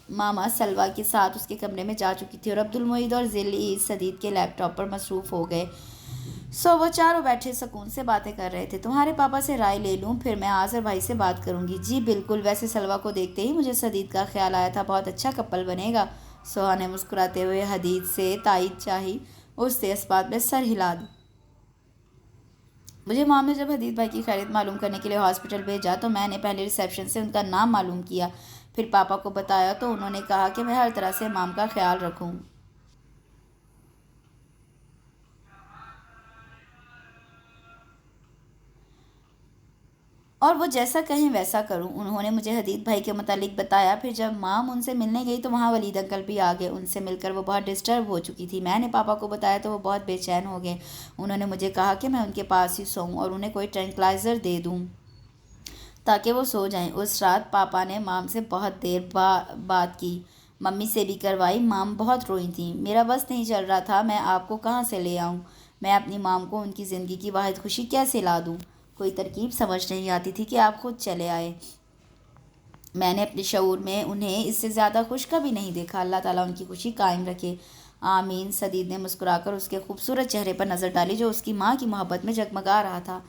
ماما سلویٰ کے ساتھ اس کے کمرے میں جا چکی تھی اور عبدالمعید اور ذیل سدید کے لیپ ٹاپ پر مصروف ہو گئے۔ سو وہ چاروں بیٹھے سکون سے باتیں کر رہے تھے۔ تمہارے پاپا سے رائے لے لوں، پھر میں آذر بھائی سے بات کروں گی۔ جی بالکل، ویسے سلویٰ کو دیکھتے ہی مجھے سدید کا خیال آیا تھا، بہت اچھا کپل بنے گا۔ سوہا نے مسکراتے ہوئے حدید سے تائید چاہی۔ اس نے اس بات میں سر ہلا دی۔ مجھے مام نے جب حدید بھائی کی خیریت معلوم کرنے کے لیے ہاسپٹل بھیجا تو میں نے پہلے ریسیپشن سے ان کا نام معلوم کیا، پھر پاپا کو بتایا تو انہوں نے کہا کہ میں ہر طرح سے مام کا خیال رکھوں۔ اور وہ جیسا کہیں ویسا کروں۔ انہوں نے مجھے حدید بھائی کے متعلق بتایا۔ پھر جب مام ان سے ملنے گئی تو وہاں ولید انکل بھی آ گئے۔ ان سے مل کر وہ بہت ڈسٹرب ہو چکی تھی۔ میں نے پاپا کو بتایا تو وہ بہت بے چین ہو گئے۔ انہوں نے مجھے کہا کہ میں ان کے پاس ہی سوؤں اور انہیں کوئی ٹرینکلائزر دے دوں تاکہ وہ سو جائیں۔ اس رات پاپا نے مام سے بہت دیر بات کی، ممی سے بھی کروائی۔ مام بہت روئی تھیں۔ میرا بس نہیں چل رہا تھا، میں آپ کو کہاں سے لے آؤں؟ میں اپنی مام کو ان کی زندگی کی واحد خوشی کیسے لا دوں؟ کوئی ترکیب سمجھ نہیں آتی تھی کہ آپ خود چلے آئے۔ میں نے اپنے شعور میں انہیں اس سے زیادہ خوش کبھی نہیں دیکھا۔ اللہ تعالیٰ ان کی خوشی قائم رکھے۔ آمین۔ سدید نے مسکرا کر اس کے خوبصورت چہرے پر نظر ڈالی جو اس کی ماں کی محبت میں جگمگا رہا تھا۔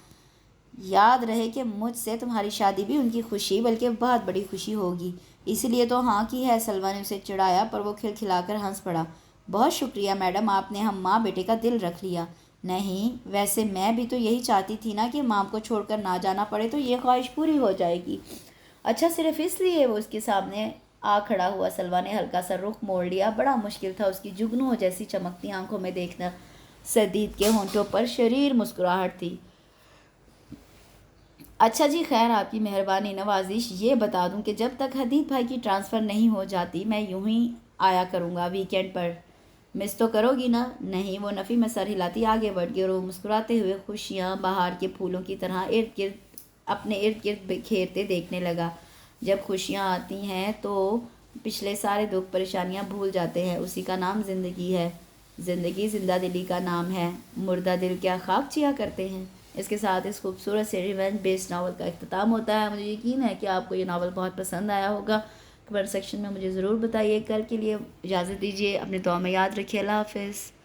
یاد رہے کہ مجھ سے تمہاری شادی بھی ان کی خوشی بلکہ بہت بڑی خوشی ہوگی، اسی لیے تو ہاں کی ہے۔ سلوہ نے اسے چڑھایا پر وہ کھلکھلا کر ہنس پڑا۔ بہت شکریہ میڈم، آپ نے ہم ماں بیٹے کا دل رکھ لیا۔ نہیں، ویسے میں بھی تو یہی چاہتی تھی نا کہ مام کو چھوڑ کر نہ جانا پڑے، تو یہ خواہش پوری ہو جائے گی۔ اچھا، صرف اس لیے؟ وہ اس کے سامنے آ کھڑا ہوا۔ سلوہ نے ہلکا سا رخ موڑ لیا۔ بڑا مشکل تھا اس کی جگنوں جیسی چمکتی آنکھوں میں دیکھنا۔ سدید کے ہونٹوں پر شریر مسکراہٹ تھی۔ اچھا جی، خیر، آپ کی مہربانی نوازش یہ بتا دوں کہ جب تک حدید بھائی کی ٹرانسفر نہیں ہو جاتی میں یوں ہی آیا کروں گا ویکینڈ پر۔ مس تو کرو گی نا؟ نہیں، وہ نفی میں سر ہلاتی آگے بڑھ گئی اور وہ مسکراتے ہوئے خوشیاں بہار کے پھولوں کی طرح اپنے ارد گرد بکھیرتے دیکھنے لگا۔ جب خوشیاں آتی ہیں تو پچھلے سارے دکھ پریشانیاں بھول جاتے ہیں، اسی کا نام زندگی ہے۔ زندگی زندہ دلی کا نام ہے، مردہ دل کیا خاک چیا کرتے ہیں۔ اس کے ساتھ اس خوبصورت سے ریونج بیسڈ ناول کا اختتام ہوتا ہے۔ مجھے یقین ہے کہ آپ کو یہ ناول بہت پسند آیا ہوگا۔ کمنٹ سیکشن میں مجھے ضرور بتائیے۔ کل کے لیے اجازت دیجیے، اپنے دعا میں یاد رکھیے۔ اللہ حافظ۔